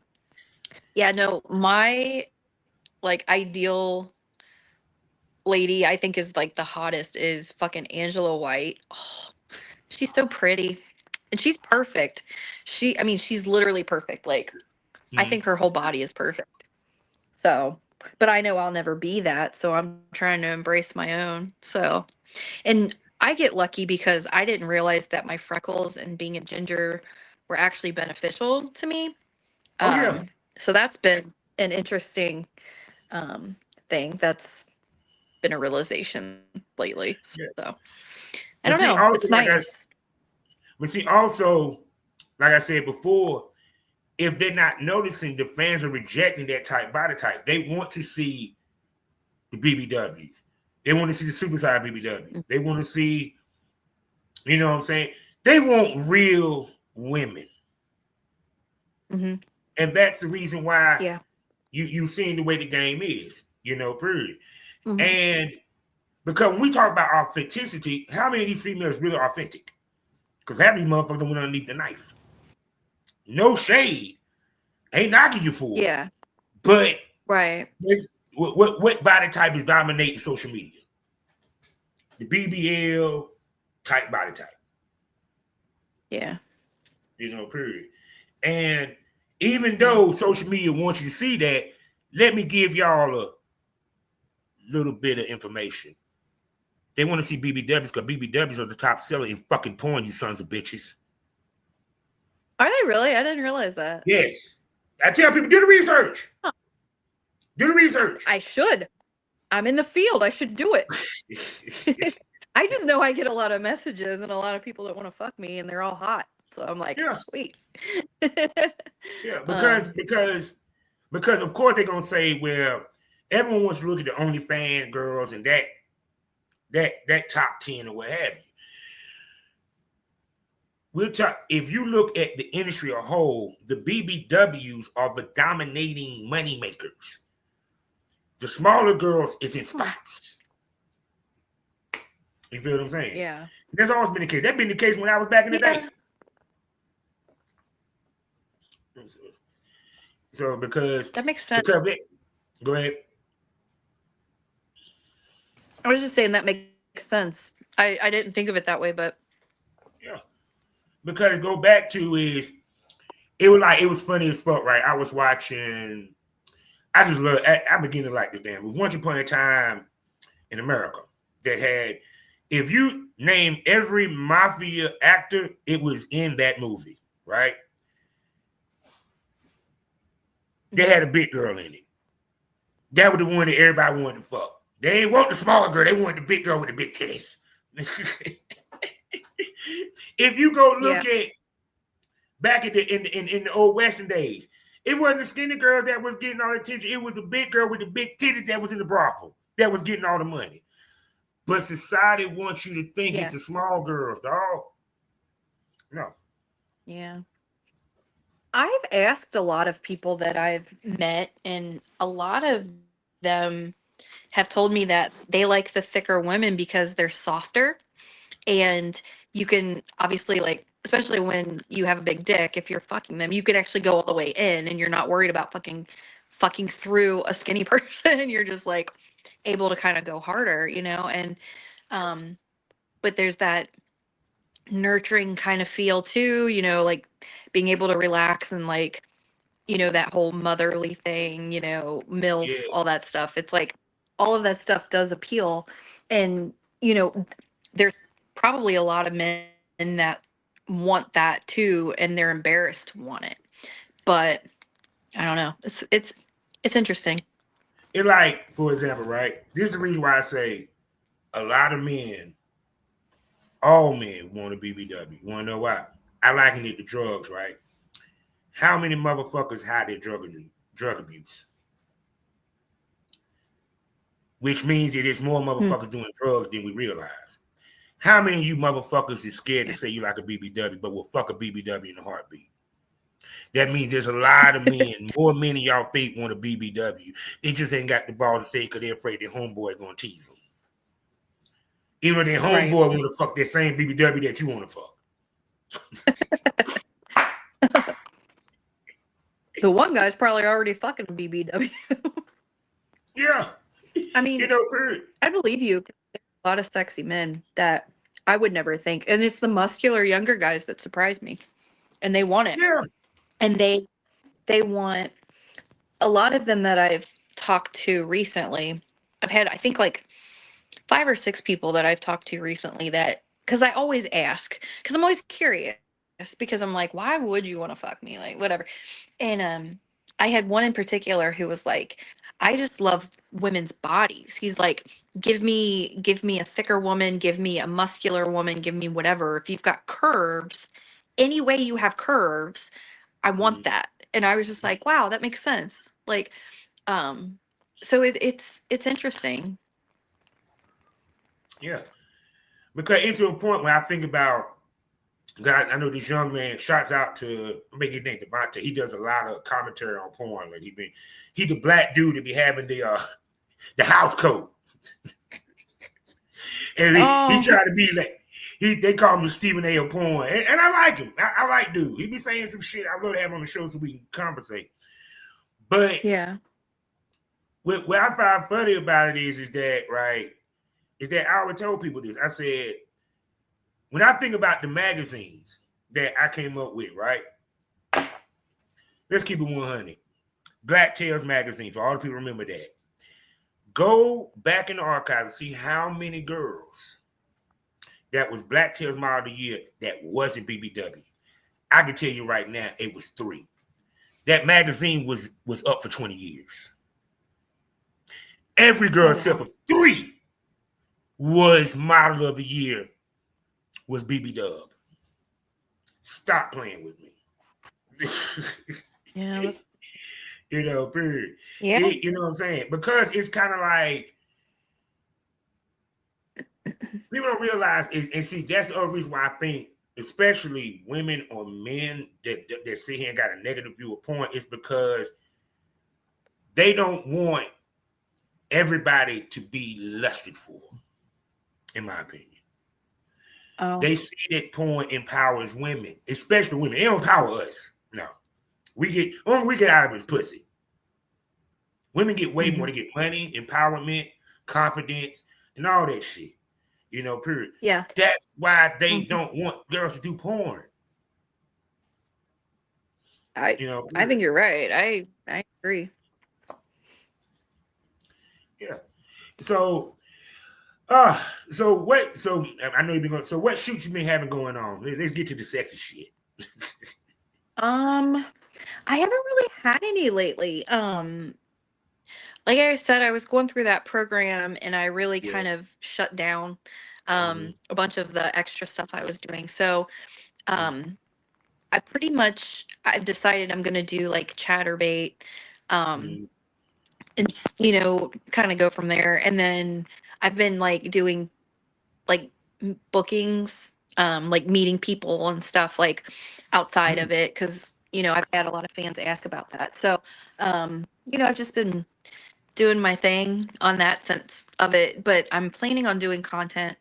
Yeah, no, my like ideal lady I think is like the hottest is fucking Angela White. Oh, she's so pretty. And she's perfect. I mean, she's literally perfect. Like, I think her whole body is perfect. So, but I know I'll never be that. So I'm trying to embrace my own. So, and I get lucky because I didn't realize that my freckles and being a ginger were actually beneficial to me. Oh yeah. So that's been an interesting thing. That's been a realization lately. Yeah. So I But don't see, know. also, It's nice. like I said before, if they're not noticing, the fans are rejecting that type body type. They want to see the BBWs. They want to see the supersized BBWs. They want to see, you know what I'm saying? They want real women. Mm-hmm. And that's the reason why Yeah. you seeing the way the game is, you know, period. Mm-hmm. And because when we talk about authenticity, how many of these females really authentic? Because half of these motherfuckers went underneath the knife. No shade. Ain't knocking you for it. Yeah. But Right. what body type is dominating social media? The BBL type body type. Yeah. You know, period. And even though social media wants you to see that, let me give y'all a little bit of information. They want to see BBWs because BBWs are the top seller in fucking porn, you sons of bitches. Are they really? I didn't realize that. Yes. I tell people, do the research. Huh. Do the research. I should. I'm in the field. I should do it. I just know I get a lot of messages and a lot of people that want to fuck me and they're all hot. So I'm like, Yeah. Sweet. Yeah, because of course they're gonna say, well, everyone wants to look at the OnlyFans girls and that top 10 or what have you. We'll talk. If you look at the industry as a whole, the BBWs are the dominating money makers. The smaller girls is in spots. You feel what I'm saying? Yeah. That's always been the case. That's been the case when I was back in the day. So because that makes sense. Go ahead. I was just saying that makes sense. I didn't think of it that way, but yeah. Because go back to is it was funny as fuck, right? I was watching. I begin to like this damn. It was Once Upon a Time in America that had. If you name every mafia actor, it was in that movie, right? They had a big girl in it. That was the one that everybody wanted to fuck. They didn't want the smaller girl. They wanted the big girl with the big titties. If you go look at back in the old Western days, it wasn't the skinny girls that was getting all the attention. It was the big girl with the big titties that was in the brothel that was getting all the money. But society wants you to think it's the small girls, dog. No. Yeah. I've asked a lot of people that I've met, and a lot of them have told me that they like the thicker women because they're softer, and you can obviously, like, especially when you have a big dick, if you're fucking them, you could actually go all the way in and you're not worried about fucking through a skinny person. You're just like able to kind of go harder, and um but there's that nurturing kind of feel too, like being able to relax and like, that whole motherly thing, MILF, Yeah, all that stuff. It's like all of that stuff does appeal. And, you know, there's probably a lot of men that want that too, and they're embarrassed to want it. But I don't know. It's interesting. it like, for example, right? This is the reason why I say a lot of men, all men want a BBW. You want to know why? I liken it to drugs, right? How many motherfuckers hide their drug abuse? Which means that there's more Hmm. motherfuckers doing drugs than we realize. How many of you motherfuckers is scared to Yeah. say you like a BBW, but will fuck a BBW in a heartbeat? That means there's a lot of men, more men than y'all think want a BBW. They just ain't got the balls to say because they're afraid their homeboy gonna tease them. Even their homeboy Right. want to fuck that same BBW that you want to fuck. The one guy's probably already fucking BBW. Yeah, I mean, period. I believe you. There's a lot of sexy men that I would never think. And it's the muscular younger guys that surprise me. And they want it. Yeah. And they want a lot of them that I've talked to recently. I've had, I think, like 5 or 6 people that I've talked to recently that, because I always ask, because I'm always curious, because I'm like, why would you want to fuck me? Like, whatever. And I had one in particular who was like, I just love women's bodies. He's like, give me a thicker woman, give me a muscular woman, give me whatever. If you've got curves, any way you have curves, I want that. And I was just like, wow, that makes sense. Like, um, so it's interesting. Yeah. Because into a point where I think about God, I know this young man. Shouts out to make his name Devontae. He does a lot of commentary on porn. Like he the black dude to be having the house coat, and he Oh, tried to be like they call him the Stephen A. of porn, and I like him. I like dude. He be saying some shit. I love to have him on the show so we can conversate. But yeah. what I find funny about it is that right is that I always told people this. I said when I think about the magazines that I came up with, right? Let's keep it 100. Black Tales magazine, for all the people remember that. Go back in the archives and see how many girls that was Black Tales Model of the Year that wasn't BBW. I can tell you right now, it was 3. That magazine was up for 20 years. Every girl Oh except wow. for 3 was Model of the Year was BB Dub. Stop playing with me. Yeah, that's Period. yeah. You know what I'm saying? Because it's kind of like people don't realize, and see, that's the other reason why I think, especially women or men that sit here and got a negative view of porn, is because they don't want everybody to be lusted for, in my opinion. Oh They see that porn empowers women, especially women. They don't empower us. No. Only we get out of is pussy. Women get way more. mhm. They get money, empowerment, confidence, and all that shit. Period. Yeah. That's why they Mhm. don't want girls to do porn. I I Period. think you're right. I agree. Yeah. So, so what? So I know you've been going. So what shoots you been having going on? Let's get to the sexy shit. Um, I haven't really had any lately. Like I said, I was going through that program and I really Yeah. kind of shut down Mm-hmm. a bunch of the extra stuff I was doing. So, um I pretty much I've decided I'm gonna do like chatterbait, um, Mm-hmm. and kind of go from there. And then I've been like doing like bookings like meeting people and stuff like outside of it, because I've had a lot of fans ask about that. So I've just been doing my thing on that sense of it, but I'm planning on doing content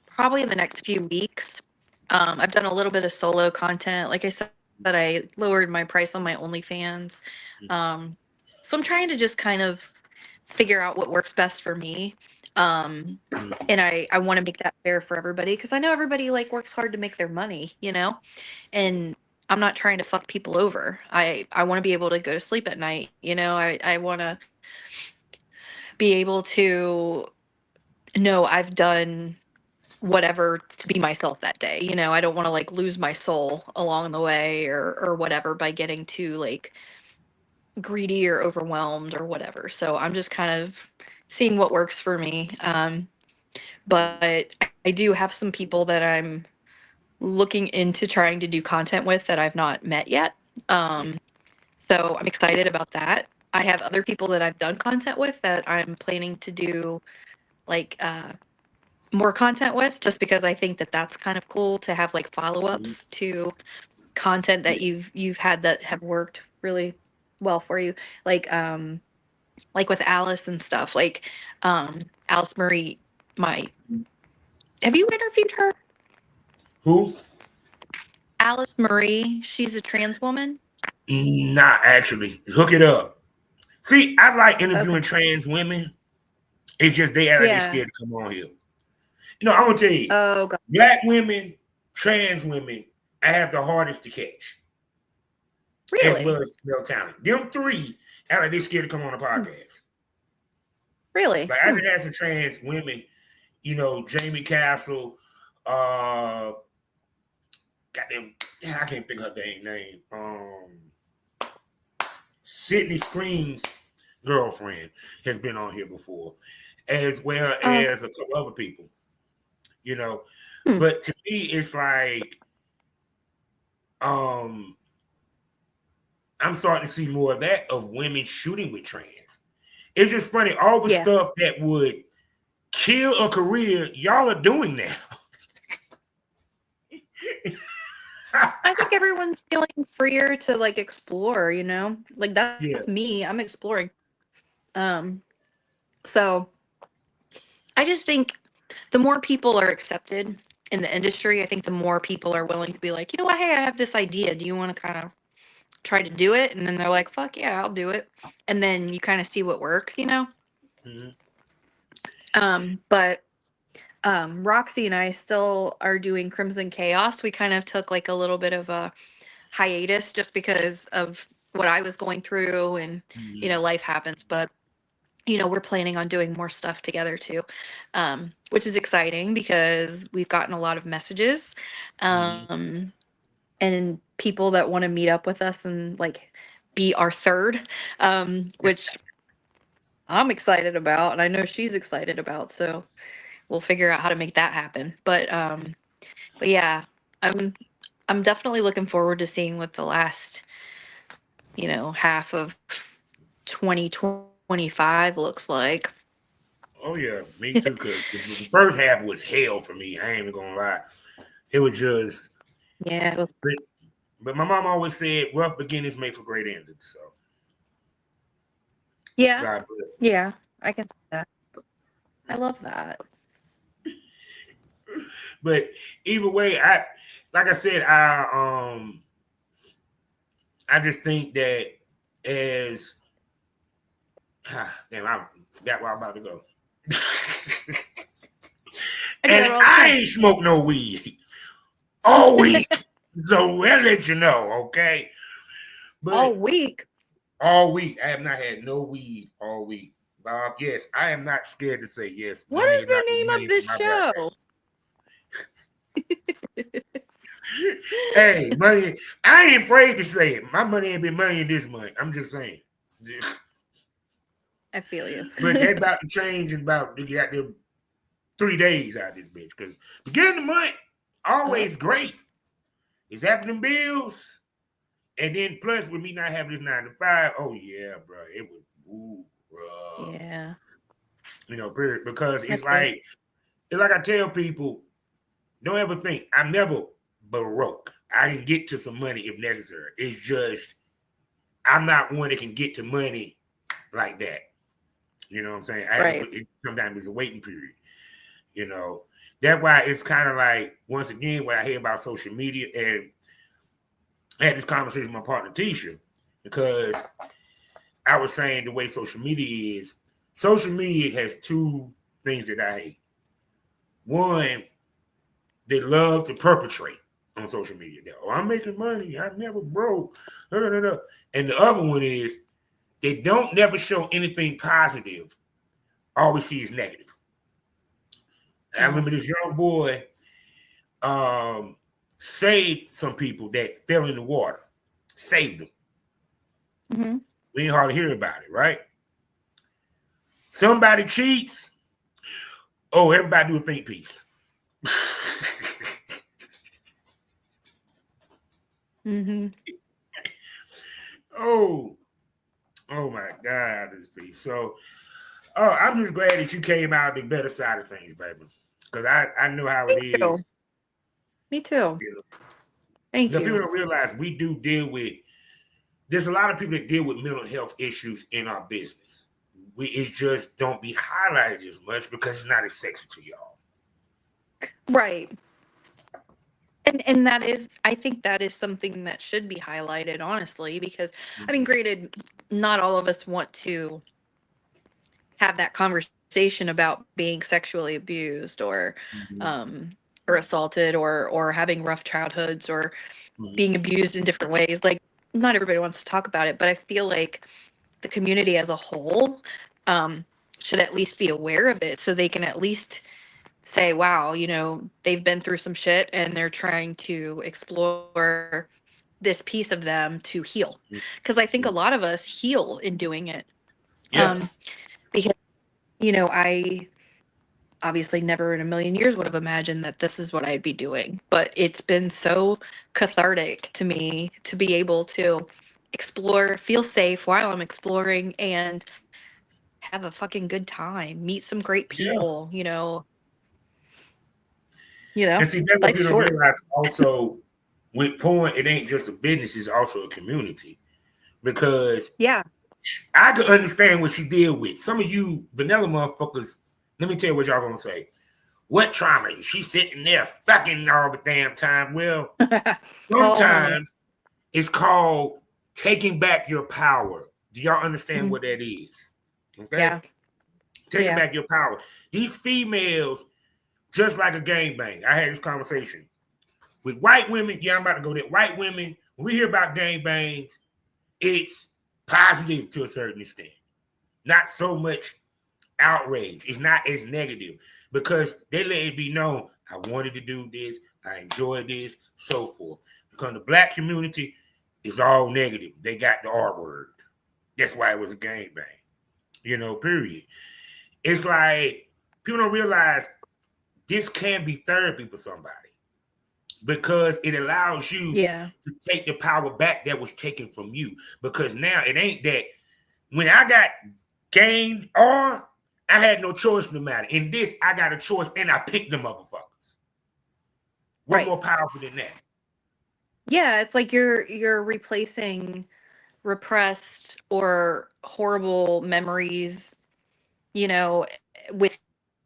probably in the next few weeks. I've done a little bit of solo content. Like I said, I lowered my price on my OnlyFans. So I'm trying to just kind of figure out what works best for me. And I want to make that fair for everybody, because I know everybody like works hard to make their money, and I'm not trying to fuck people over. I want to be able to go to sleep at night. I want to be able to know I've done whatever to be myself that day. I don't want to like lose my soul along the way or whatever by getting too like greedy or overwhelmed or whatever. So I'm just kind of seeing what works for me. But I do have some people that I'm looking into trying to do content with that I've not met yet. So I'm excited about that. I have other people that I've done content with that I'm planning to do like more content with, just because I think that that's kind of cool to have like follow-ups to content that you've had that have worked really well for you. Like with Alice and stuff. Like Alice Marie, have you interviewed her? Who? Alice Marie, she's a trans woman. Not actually. Hook it up. See, I like interviewing Okay. trans women. It's just they act like they Yeah. scared to come on here. I'm gonna tell you, Oh God. black women, trans women, I have the hardest to catch. As Really? well as male talent. Them three act like they scared to come on a podcast. Really? Like I just had some trans women, Jamie Castle, goddamn, I can't think of her dang name. Sydney Scream's girlfriend has been on here before, as well as a couple other people. But to me, it's like, I'm starting to see more of that, of women shooting with trans. It's just funny, all the stuff that would kill a career, y'all are doing now. I think everyone's feeling freer to like explore, like that's Yeah. me. I'm exploring. So I just think the more people are accepted in the industry, I think the more people are willing to be like, you know what, hey, I have this idea. Do you want to kind of try to do it? And then they're like, fuck yeah, I'll do it. And then you kind of see what works, Mm-hmm. But Roxy and I still are doing Crimson Chaos. We kind of took like a little bit of a hiatus just because of what I was going through, and life happens. But we're planning on doing more stuff together too, which is exciting because we've gotten a lot of messages and people that want to meet up with us and like be our third, which I'm excited about, and I know she's excited about. So we'll figure out how to make that happen. But yeah, I'm definitely looking forward to seeing what the last half of 2025 looks like. Oh yeah, me too. Because the first half was hell for me. I ain't even gonna lie. It was just Yeah. But my mom always said, "Rough beginnings make for great endings." So Yeah. God bless. Yeah, I can see that. I love that. But either way, like I said, I just think that as damn, I forgot where I'm about to go. And I ain't smoked no weed all week. So we'll let you know, okay? But all week. All week. I have not had no weed all week. Bob, yes, I am not scared to say yes. What is the name of this show? Hey, money. I ain't afraid to say it. My money ain't been money in this month. I'm just saying. I feel you. But that's about to change in about to get them 3 days out of this bitch. Because beginning of the month, always great. It's happening bills. And then plus with me not having this 9 to 5, oh yeah, bro. It was rough. Yeah. Because it's like I tell people, don't ever think I'm never broke. I can get to some money if necessary. It's just I'm not one that can get to money like that. You know what I'm saying? I have to Right. put it, sometimes it's a waiting period. You know, that's why it's kind of like once again when I hear about social media, and I had this conversation with my partner Tisha, because I was saying the way social media is, social media has two things that I hate. One, they love to perpetrate on social media. Oh, I'm making money. I'm never broke. Da, da, da, da. And the other one is they don't never show anything positive. All we see is negative. I remember this young boy saved some people that fell in the water. Saved them. Mm-hmm. We ain't hardly hear about it, right? Somebody cheats. Oh, everybody do a think piece. Mm-hmm. Oh my God, this piece. So, I'm just glad that you came out the better side of things, baby. Because I know how it Me too. is. Me too. You know, Thank the people you. don't realize we do deal with. There's a lot of people that deal with mental health issues in our business. It just don't be highlighted as much because it's not as sexy to y'all. Right. And that is, I think that is something that should be highlighted, honestly, because I mean, granted, not all of us want to have that conversation about being sexually abused um or assaulted or having rough childhoods or being abused in different ways. Like, not everybody wants to talk about it, but I feel like the community as a whole um should at least be aware of it so they can at least say, wow, they've been through some shit and they're trying to explore this piece of them to heal. Because I think a lot of us heal in doing it. Yeah, Because, I obviously never in a million years would have imagined that this is what I'd be doing. But it's been so cathartic to me to be able to explore, feel safe while I'm exploring, and have a fucking good time, meet some great yeah. people. And see, that's what Life's people don't short. realize. Also, with porn, it ain't just a business; it's also a community. Because Yeah. I can understand what you deal with. Some of you vanilla motherfuckers. Let me tell you what y'all gonna say. What trauma? She's sitting there fucking all the damn time. Well, Oh, honey. sometimes it's called taking back your power. Do y'all understand Mhm. what that is? Okay? Yeah. Taking Yeah. back your power. These females, just like a gangbang. I had this conversation with white women. Yeah, I'm about to go there. White women, when we hear about gangbangs, it's positive to a certain extent. Not so much outrage. It's not as negative because they let it be known I wanted to do this, I enjoyed this, so forth. Because the black community is all negative. They got the R word. That's why it was a gangbang. Period. It's like people don't realize this can be therapy for somebody because it allows you Yeah. to take the power back that was taken from you. Because now it ain't that when I got gained on, I had no choice in the matter. In this, I got a choice and I picked them motherfuckers. What Right. more powerful than that? Yeah, it's like you're replacing repressed or horrible memories, with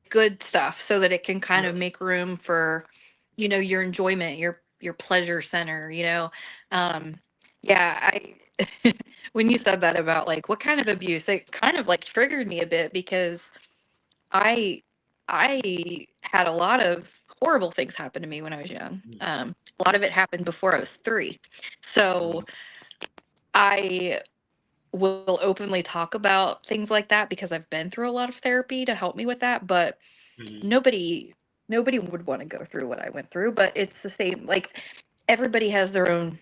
good stuff so that it can kind Yeah. of make room for, your enjoyment, your pleasure center. Um yeah, when you said that about like what kind of abuse, it kind of like triggered me a bit because I I had a lot of horrible things happen to me when I was young. A lot of it happened before I was 3. So I will openly talk about things like that because I've been through a lot of therapy to help me with that, but nobody nobody would want to go through what I went through, but it's the same, like everybody has their own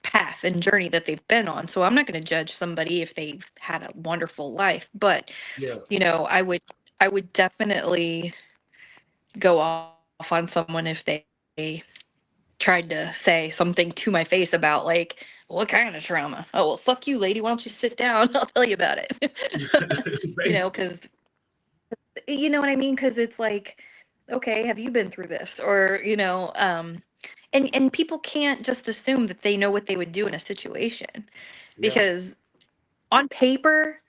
path and journey that they've been on. So I'm not going to judge somebody if they've had a wonderful life, but Yeah. I would definitely go off on someone if they tried to say something to my face about like what kind of trauma. Oh well, fuck you, lady. Why don't you sit down? I'll tell you about it. Basically. Because you know what I mean. Because it's like okay, have you been through this? Or, and people can't just assume that they know what they would do in a situation, Yeah. because on paper,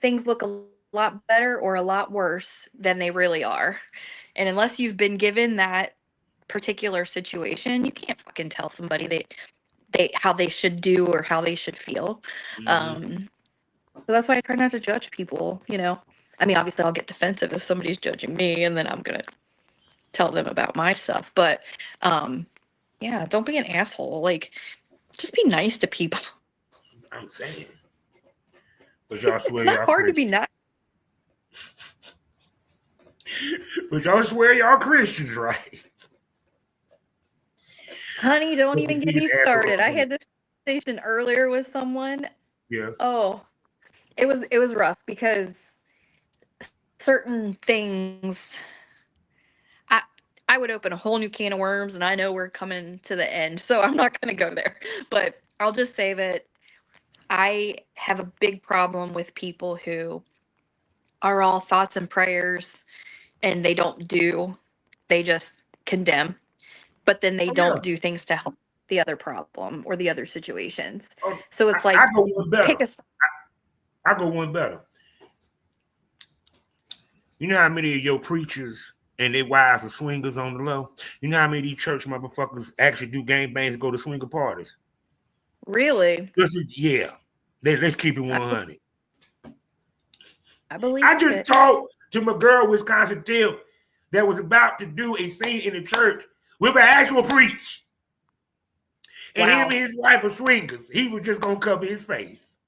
things look a lot better or a lot worse than they really are. And unless you've been given that particular situation, you can't fucking tell somebody they how they should do or how they should feel. Mhm. So that's why I try not to judge people. I mean, obviously I'll get defensive if somebody's judging me, and then I'm gonna tell them about my stuff. But yeah, don't be an asshole. Like, just be nice to people. I'm saying. But y'all It's swear not y'all hard to be Christians. nice. But y'all swear y'all Christians, right? Honey, don't But the even get biggest me asshole started. I on had this conversation earlier with someone. Yeah. Oh, it was rough because certain things I I would open a whole new can of worms, and I know we're coming to the end, so I'm not going to go there. But I'll just say that I have a big problem with people who are all thoughts and prayers and they don't do, they just condemn, but then they Oh yeah. don't do things to help the other problem or the other situations. Oh, So I, it's I like, go one better. pick a I go one better. You know how many of your preachers and their wives are swingers on the low? You know how many of these church motherfuckers actually do gangbangs and go to swinger parties? really. Yeah. Let's keep it I, 100. I believe I just it. talked to my girl, Wisconsin Tip, that was about to do a scene in the church with an actual preach. And him Wow. and his wife are swingers. He was just going to cover his face.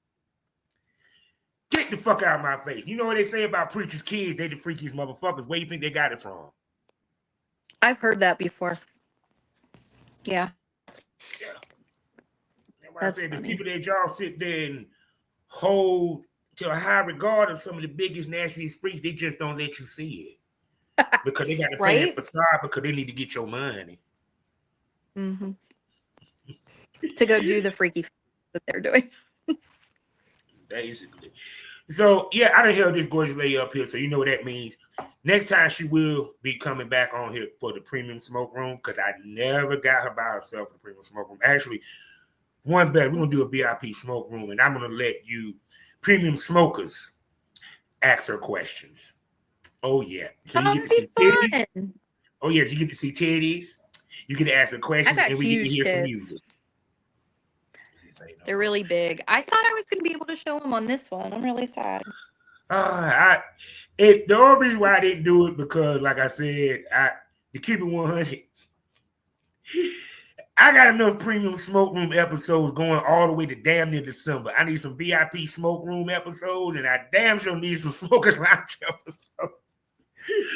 Get the fuck out of my face. You know what they say about preachers' kids? They the freakiest motherfuckers. Where you think they got it from? I've heard that before. Yeah, Yeah. That's why I that's said the funny. people that y'all sit there and hold to a high regard of some of the biggest, nastiest freaks, they just don't let you see it. Because they got to play that Right? facade because they need to get your money. Hmm. To go do the freaky that they're doing. Basically. So, yeah, I done held this gorgeous lady up here, so you know what that means. Next time she will be coming back on here for the premium smoke room because I never got her by herself in the premium smoke room. Actually, one better, we're going to do a VIP smoke room, and I'm going to let you premium smokers ask her questions. Oh, yeah. So you Oh, get to that'd be see titties. fun. Oh, yeah, you get to see titties. You get to ask her I questions, got and we get to huge hear some tits. music. They're really big. I thought I was going to be able to show them on this one. I'm really sad. The only reason why I didn't do it because, like I said, to keep it 100, I got enough premium smoke room episodes going all the way to damn near December. I need some VIP smoke room episodes, and I damn sure need some smokers lounge episodes.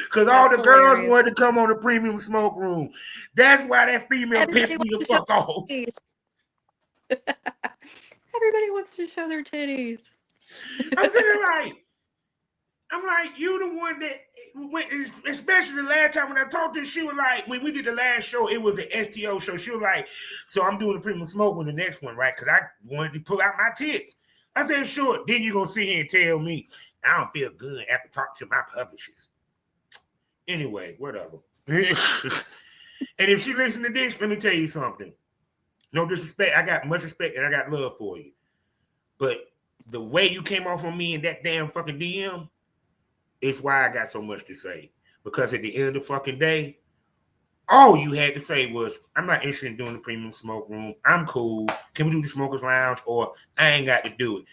Because all the girls Hilarious. wanted to come on the premium smoke room. That's why that female Everybody pissed me wants the to show fuck off. their titties. Everybody wants to show their titties. I'm sitting I'm like, you the one that went, especially the last time when I talked to her, she was like, when we did the last show, it was an STO show. She was like, so I'm doing the premium smoke with the next one, right? Because I wanted to pull out my tits. I said, sure. Then you're going to sit here and tell me I don't feel good after talking to my publishers. Anyway, whatever. And if she listens to this, let me tell you something. No disrespect. I got much respect and I got love for you. But the way you came off on me in that damn fucking DM, it's why I got so much to say. Because at the end of the fucking day, all you had to say was, I'm not interested in doing the premium smoke room. I'm cool. Can we do the smokers lounge? Or I ain't got to do it.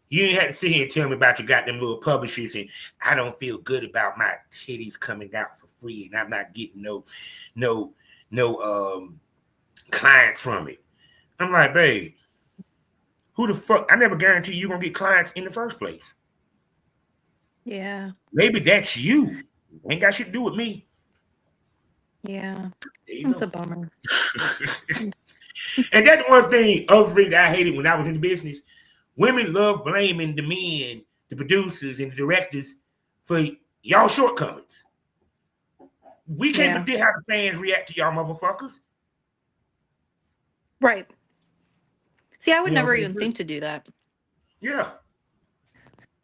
You ain't had to sit here and tell me about your goddamn little publishers and I don't feel good about my titties coming out for free and I'm not getting no clients from it. I'm like, babe, who the fuck? I never guarantee you gonna get clients in the first place. Yeah. Maybe that's you. Ain't got shit to do with me. Yeah. There you It's go. a bummer. And that's one thing, that I hated when I was in the business. Women love blaming the men, the producers, and the directors for y'all shortcomings. We can't Yeah. predict how the fans react to y'all motherfuckers. Right. See, I would You know what never I'm even saying? think to do that. Yeah.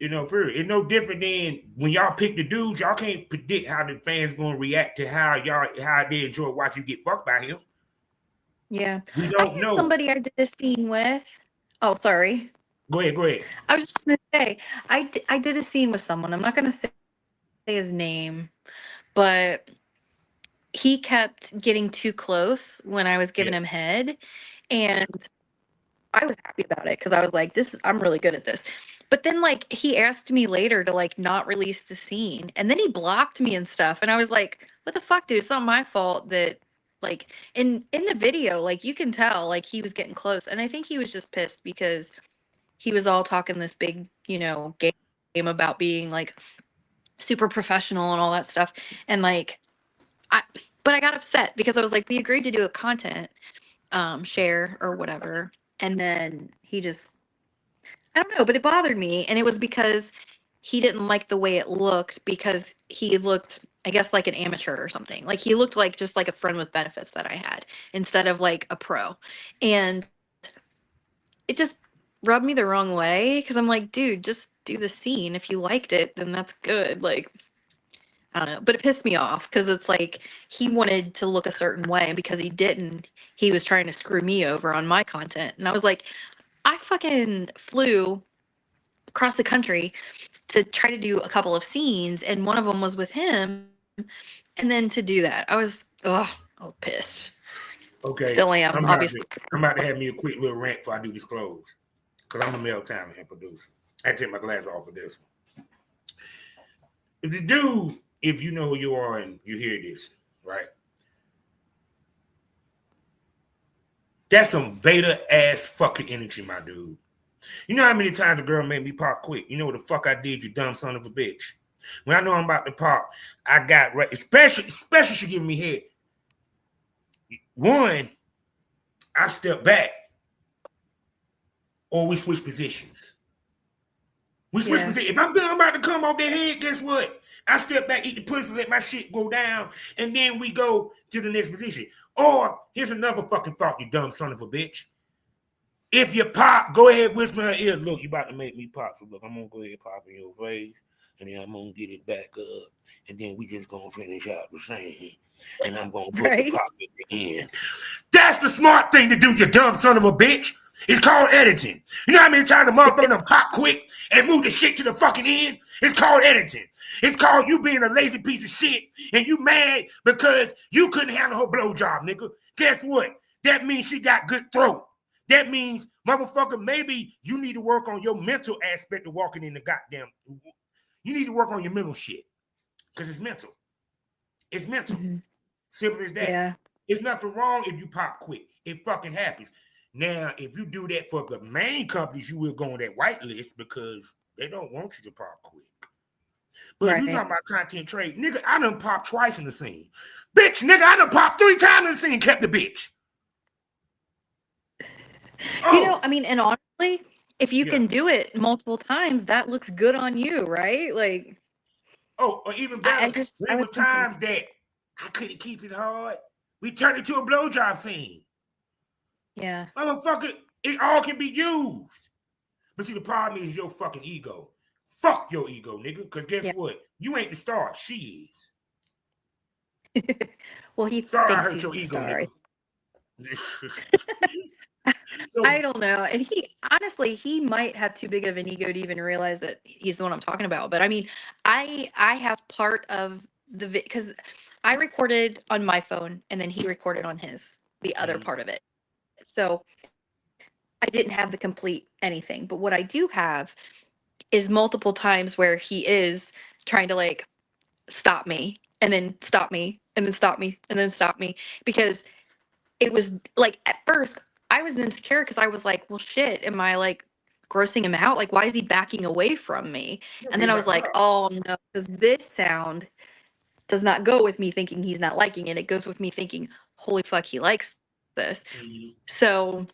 You know, period. It's no different than when y'all pick the dudes. Y'all can't predict how the fans gonna react to how they enjoy watching you get fucked by him. Yeah. We I don't had know. somebody I did a scene with. Oh, sorry. Go ahead. I was just gonna say I did a scene with someone. I'm not gonna say his name, but he kept getting too close when I was giving Yeah. him head, and I was happy about it because I was like, I'm really good at this. But then like he asked me later to like not release the scene, and then he blocked me and stuff, and I was like, what the fuck, dude? It's not my fault that like in the video, like you can tell like he was getting close, and I think he was just pissed because he was all talking this big, game about being like super professional and all that stuff. And like I but I got upset because I was like, we agreed to do a content share or whatever. And then he just I don't know, but it bothered me. And it was because he didn't like the way it looked because he looked, I guess, like an amateur or something. Like he looked like just like a friend with benefits that I had instead of like a pro. And it just rubbed me the wrong way because I'm like, dude, just do the scene. If you liked it, then that's good. Like, I don't know. But it pissed me off because it's like he wanted to look a certain way. And because he didn't, he was trying to screw me over on my content. And I was like, I fucking flew across the country to try to do a couple of scenes. And one of them was with him. And then to do that, I was pissed. Okay. Still am, obviously. I'm about to have me a quick little rant before I do disclose. Because I'm a male talent and producer. I take my glass off of this one. If the dude, if you know who you are and you hear this, right? That's some beta ass fucking energy, my dude. You know how many times a girl made me pop quick? You know what the fuck I did, you dumb son of a bitch. When I know I'm about to pop, I got right, especially she giving me head. One, I step back, or we switch positions. We switch positions. If I'm about to come off their head, guess what? I step back, eat the pussy, let my shit go down, and then we go to the next position. Or here's another fucking thought, you dumb son of a bitch. If you pop, go ahead, whisper in her ear. Look, you about to make me pop. So look, I'm gonna go ahead and pop in your face, and then I'm gonna get it back up, and then we just gonna finish out the same. And I'm gonna put the pop at the end. That's the smart thing to do, you dumb son of a bitch. It's called editing. You know how many times a motherfucker done pop quick and move the shit to the fucking end? It's called editing. It's called you being a lazy piece of shit and you mad because you couldn't handle her blowjob, nigga. Guess what? That means she got good throat. That means, motherfucker, maybe you need to work on your mental aspect of walking in the goddamn. You need to work on your mental shit because it's mental. It's mental. Mm-hmm. Simple as that. Yeah. There's nothing wrong if you pop quick. It fucking happens. Now, if you do that for the main companies, you will go on that white list because they don't want you to pop quick. But if you talking about content trade, nigga, I done popped twice in the scene. Bitch, nigga, I done popped 3 times in the scene, kept the bitch. Oh. You know, I mean, and honestly, if you can do it multiple times, that looks good on you, right? Like, or even better, there were times that I couldn't keep it hard. We turned it to a blowjob scene. Yeah. Motherfucker, it all can be used. But see, the problem is your fucking ego. Fuck your ego, nigga. Because guess what? You ain't the star. She is. Well, he sorry, thinks I hurt your ego, nigga. So, I don't know. And he might have too big of an ego to even realize that he's the one I'm talking about. But I mean, I have part of the because I recorded on my phone and then he recorded on the other part of it. So I didn't have the complete anything. But what I do have is multiple times where he is trying to like stop me and then stop me and then stop me and then stop me because it was like at first I was insecure because I was like, well, shit, am I like grossing him out? Like, why is he backing away from me? And then I was like, oh no, because this sound does not go with me thinking he's not liking it. It goes with me thinking, holy fuck, he likes this. Mm-hmm. So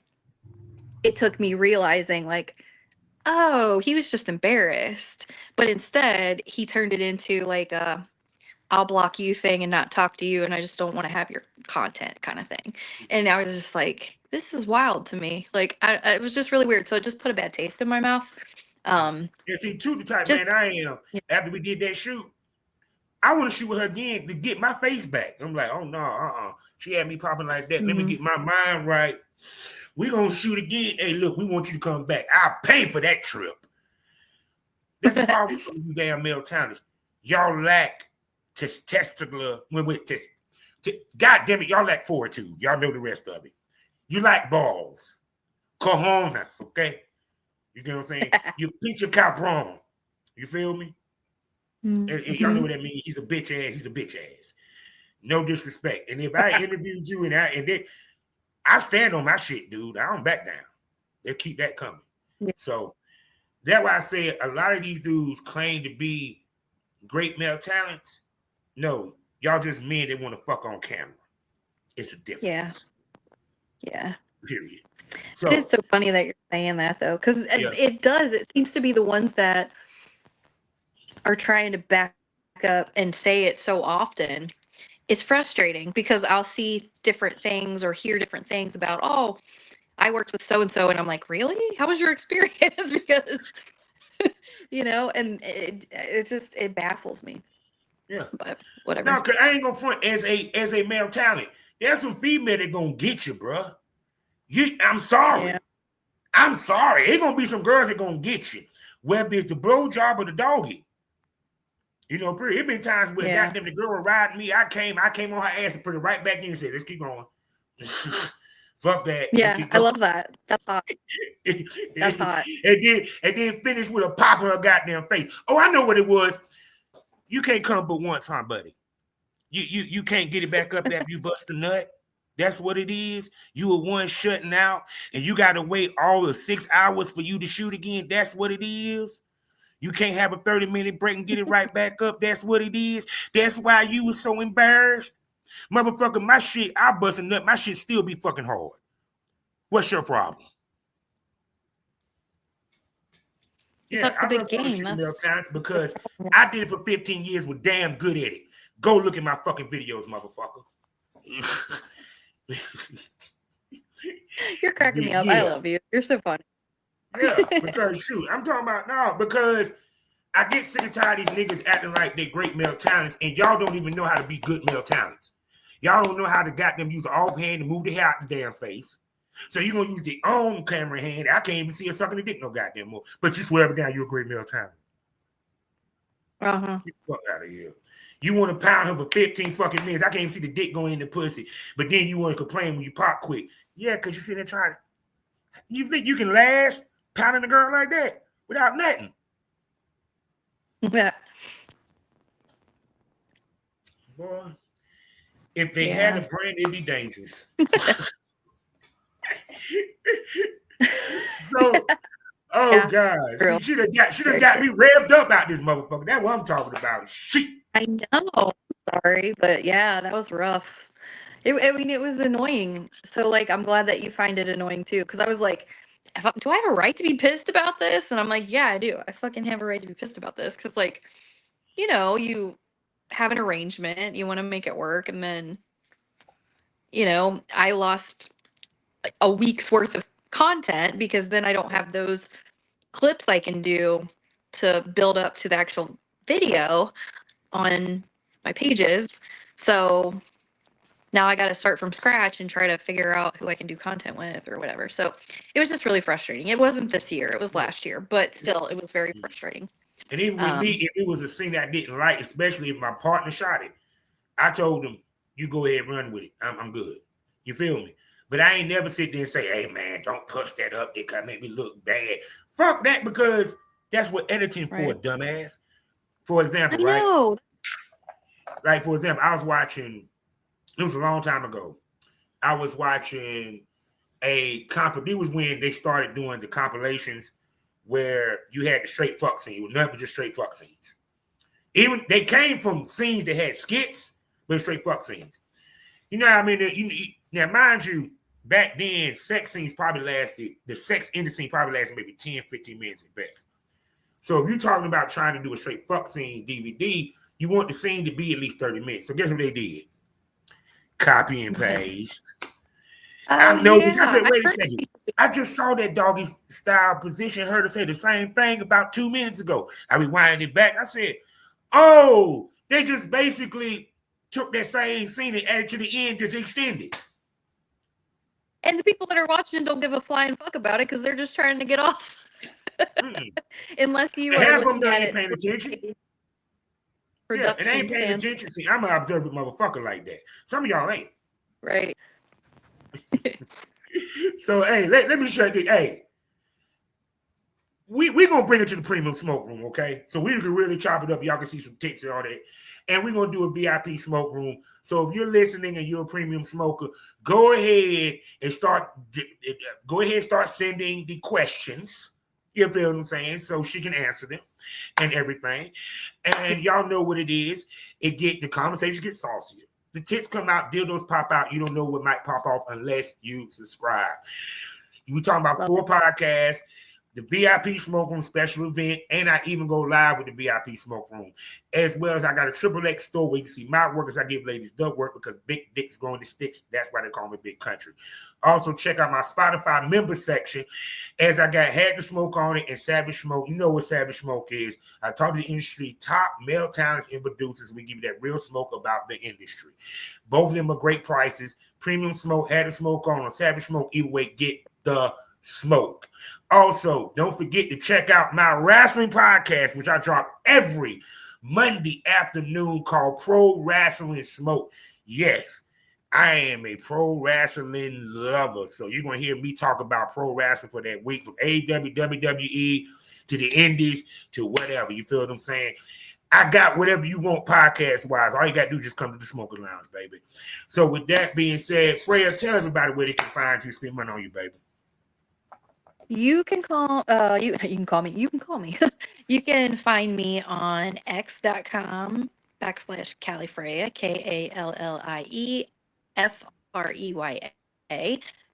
it took me realizing like, oh, he was just embarrassed. But instead, he turned it into like a I'll block you thing and not talk to you, and I just don't want to have your content kind of thing. And I was just like, this is wild to me. Like, it was just really weird. So it just put a bad taste in my mouth. And see, too, the type Just- man I am. Yeah. After we did that shoot, I want to shoot with her again to get my face back. I'm like, oh no, She had me popping like that. Let me get my mind right. We gonna shoot again. Hey, look, we want you to come back. I'll pay for that trip. That's the problem with some of you damn male talents. Y'all lack testicular. God damn it, y'all lack fortitude. Y'all know the rest of it. You lack balls, cojones. Okay, you know what I'm saying? You pinche cabrón. You feel me? Y'all know what that means. He's a bitch ass. He's a bitch ass. No disrespect. And if I interviewed you and I stand on my shit, dude. I don't back down. They'll keep that coming. Yeah. So that's why I say a lot of these dudes claim to be great male talents. No, y'all just men that want to fuck on camera. It's a difference. Yeah. Period. So It is so funny that you're saying that though, because it does. It seems to be the ones that are trying to back up and say it so often. It's frustrating because I'll see different things or hear different things about, oh, I worked with so and so, and I'm like, really? How was your experience? Because and it baffles me. Yeah, but whatever. No, cause I ain't gonna front as a male talent. There's some female that gonna get you, bro. I'm sorry. Yeah. I'm sorry. Ain't gonna be some girls that gonna get you, whether it's the blowjob or the doggy. It been times where goddamn the girl riding me. I came on her ass and put it right back in and said, let's keep going. Fuck that. Yeah, I love that. That's hot. That's hot. And then finish with a pop in her goddamn face. Oh, I know what it was. You can't come but once, huh, buddy? You can't get it back up after you bust a nut. That's what it is. You were one shutting out, and you got to wait all the 6 hours for you to shoot again. That's what it is. You can't have a 30-minute break and get it right back up. That's what it is. That's why you was so embarrassed. Motherfucker, my shit, I bust a nut. My shit still be fucking hard. What's your problem? That's the big game. That's because I did it for 15 years, was damn good at it. Go look at my fucking videos, motherfucker. You're cracking me up. I love you. You're so funny. Yeah, because shoot, I'm talking about now because I get sick and tired of these niggas acting like they're great male talents, and y'all don't even know how to be good male talents. Y'all don't know how to goddamn use the offhand to move the hair out the damn face. So you're gonna use the on camera hand. I can't even see her sucking the dick no goddamn more. But you swear up and down you're a great male talent. Uh-huh. Get the fuck out of here. You want to pound her for 15 fucking minutes. I can't even see the dick going in the pussy. But then you want to complain when you pop quick. Yeah, because you sit there trying to. You think you can last pounding a girl like that without nothing? Yeah. Boy, if they had a brain, it'd be dangerous. So, God, see, she done got me revved up out this motherfucker. That's what I'm talking about. Shit. I know. Sorry, but yeah, that was rough. It was annoying. So, like, I'm glad that you find it annoying too, because I was like, do I have a right to be pissed about this? And I'm like, yeah, I do. I fucking have a right to be pissed about this, because, like, you have an arrangement, you want to make it work, and then, I lost a week's worth of content because then I don't have those clips I can do to build up to the actual video on my pages. So now I got to start from scratch and try to figure out who I can do content with or whatever. So it was just really frustrating. It wasn't this year, it was last year, but still it was very frustrating. And even with me, if it was a scene I didn't like, especially if my partner shot it, I told him, you go ahead and run with it. I'm good. You feel me? But I ain't never sit there and say, hey, man, don't push that up. It can make me look bad. Fuck that, because that's what editing for, dumbass. For example, I know. Like, for example, I was watching, it was a long time ago. I was watching it was when they started doing the compilations where you had the straight fuck scene. It was nothing but just straight fuck scenes. Even they came from scenes that had skits, but straight fuck scenes. You know what I mean? Now, mind you, back then, sex scenes probably lasted, the sex in the scene probably lasted maybe 10, 15 minutes at best. So if you're talking about trying to do a straight fuck scene DVD, you want the scene to be at least 30 minutes. So guess what they did? Copy and paste. I noticed. I yeah, said, I wait a heard second. I just saw that doggy style position her to say the same thing about 2 minutes ago. I rewinded it back. I said, oh, they just basically took that same scene and added to the end, just extended. and the people that are watching don't give a flying fuck about it because they're just trying to get off. Unless you are Half of them looking at ain't it paying attention. from a Yeah, and they production ain't paying standpoint, attention. See, I'm an observant motherfucker like that. Some of y'all ain't. right? So, hey, let me show you. Hey, we gonna bring it to the premium smoke room, okay? So we can really chop it up. Y'all can see some tits and all that. And we're gonna do a VIP smoke room. So if you're listening and you're a premium smoker, go ahead and start sending the questions. You feel what I'm saying? So she can answer them and everything. And y'all know what it is. The conversation gets saucier. The tits come out, dildos pop out. You don't know what might pop off unless you subscribe. We talking about 4 podcasts, the VIP smoke room special event, and I even go live with the VIP smoke room. As well as I got a XXX store where you can see my work as I give ladies duck work because big dicks growing the sticks. That's why they call me Big Country. Also, check out my Spotify member section as I got Had to Smoke on it and Savage Smoke. You know what Savage Smoke is. I talk to the industry top male talents and producers. We give you that real smoke about the industry. Both of them are great prices. Premium Smoke, Had to Smoke on, or Savage Smoke. Either way, get the smoke. Also, don't forget to check out my wrestling podcast, which I drop every Monday afternoon, called Pro Wrestling Smoke. Yes, I am a pro wrestling lover. So you're going to hear me talk about pro wrestling for that week, from AEW, WWE to the indies to whatever. You feel what I'm saying? I got whatever you want podcast-wise. All you got to do is just come to the Smoking Lounge, baby. So with that being said, Freya, tell everybody where they can find you, spend money on you, baby. You can call you can call me. You can call me. You can find me on x.com/Kallie Freya, KALLIEFREYA.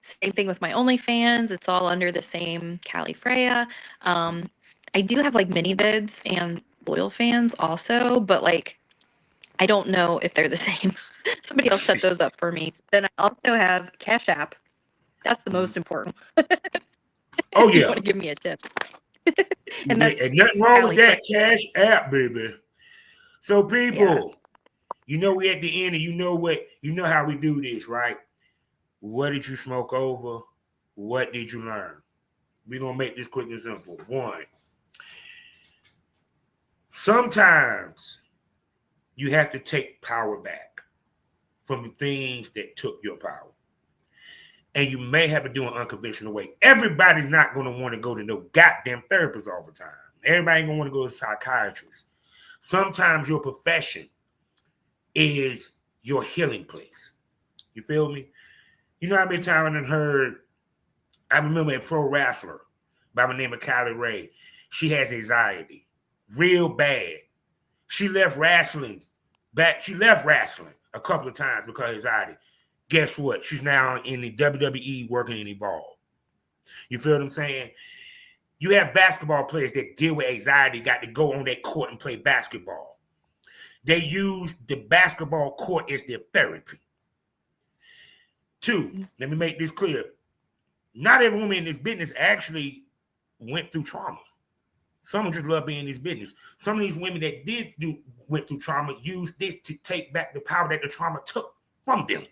Same thing with my OnlyFans. It's all under the same Kallie Freya. I do have like mini vids and loyal fans also, but like I don't know if they're the same. Somebody else set those up for me. Then I also have Cash App. That's the most important. Oh, If you yeah. want to give me a tip. And that's nothing wrong with Kallie that. Cash App, baby. So, people, Yeah. you know we at the end, and you know how we do this, right? What did you smoke over? What did you learn? We're going to make this quick and simple. 1, sometimes you have to take power back from the things that took your power. And you may have to do an unconventional way. Everybody's not going to want to go to no goddamn therapist all the time. Everybody ain't going to want to go to a psychiatrist. Sometimes your profession is your healing place. You feel me? You know how many times I've heard, I remember a pro wrestler by the name of Kallie Ray. She has anxiety, real bad. She left wrestling a couple of times because of anxiety. Guess what? She's now in the WWE working in Evolve. You feel what I'm saying? You have basketball players that deal with anxiety, got to go on that court and play basketball. They use the basketball court as their therapy. 2, let me make this clear. Not every woman in this business actually went through trauma. Some just love being in this business. Some of these women that went through trauma used this to take back the power that the trauma took from them.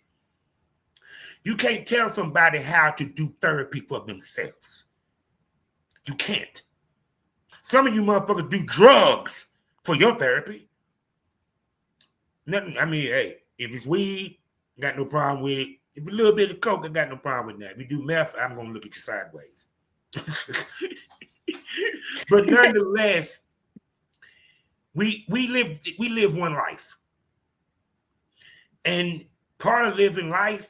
You can't tell somebody how to do therapy for themselves. You can't. Some of you motherfuckers do drugs for your therapy. Nothing. I mean, hey, if it's weed, got no problem with it. If a little bit of coke, I got no problem with that. If you do meth, I'm gonna look at you sideways. But nonetheless, we live one life, and part of living life,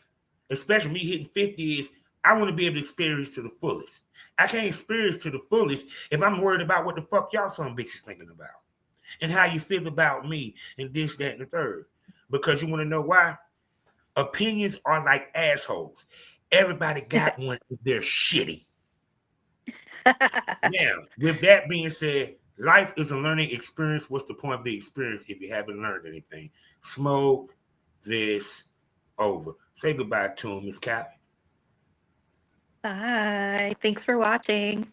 especially me hitting 50, is I want to be able to experience to the fullest. I can't experience to the fullest if I'm worried about what the fuck y'all some bitches thinking about and how you feel about me and this, that, and the third. Because you want to know why? Opinions are like assholes. Everybody got one if they're shitty. Now, with that being said, life is a learning experience. What's the point of the experience if you haven't learned anything? Smoke this over. Say goodbye to him, Miss Kallie. Bye. Thanks for watching.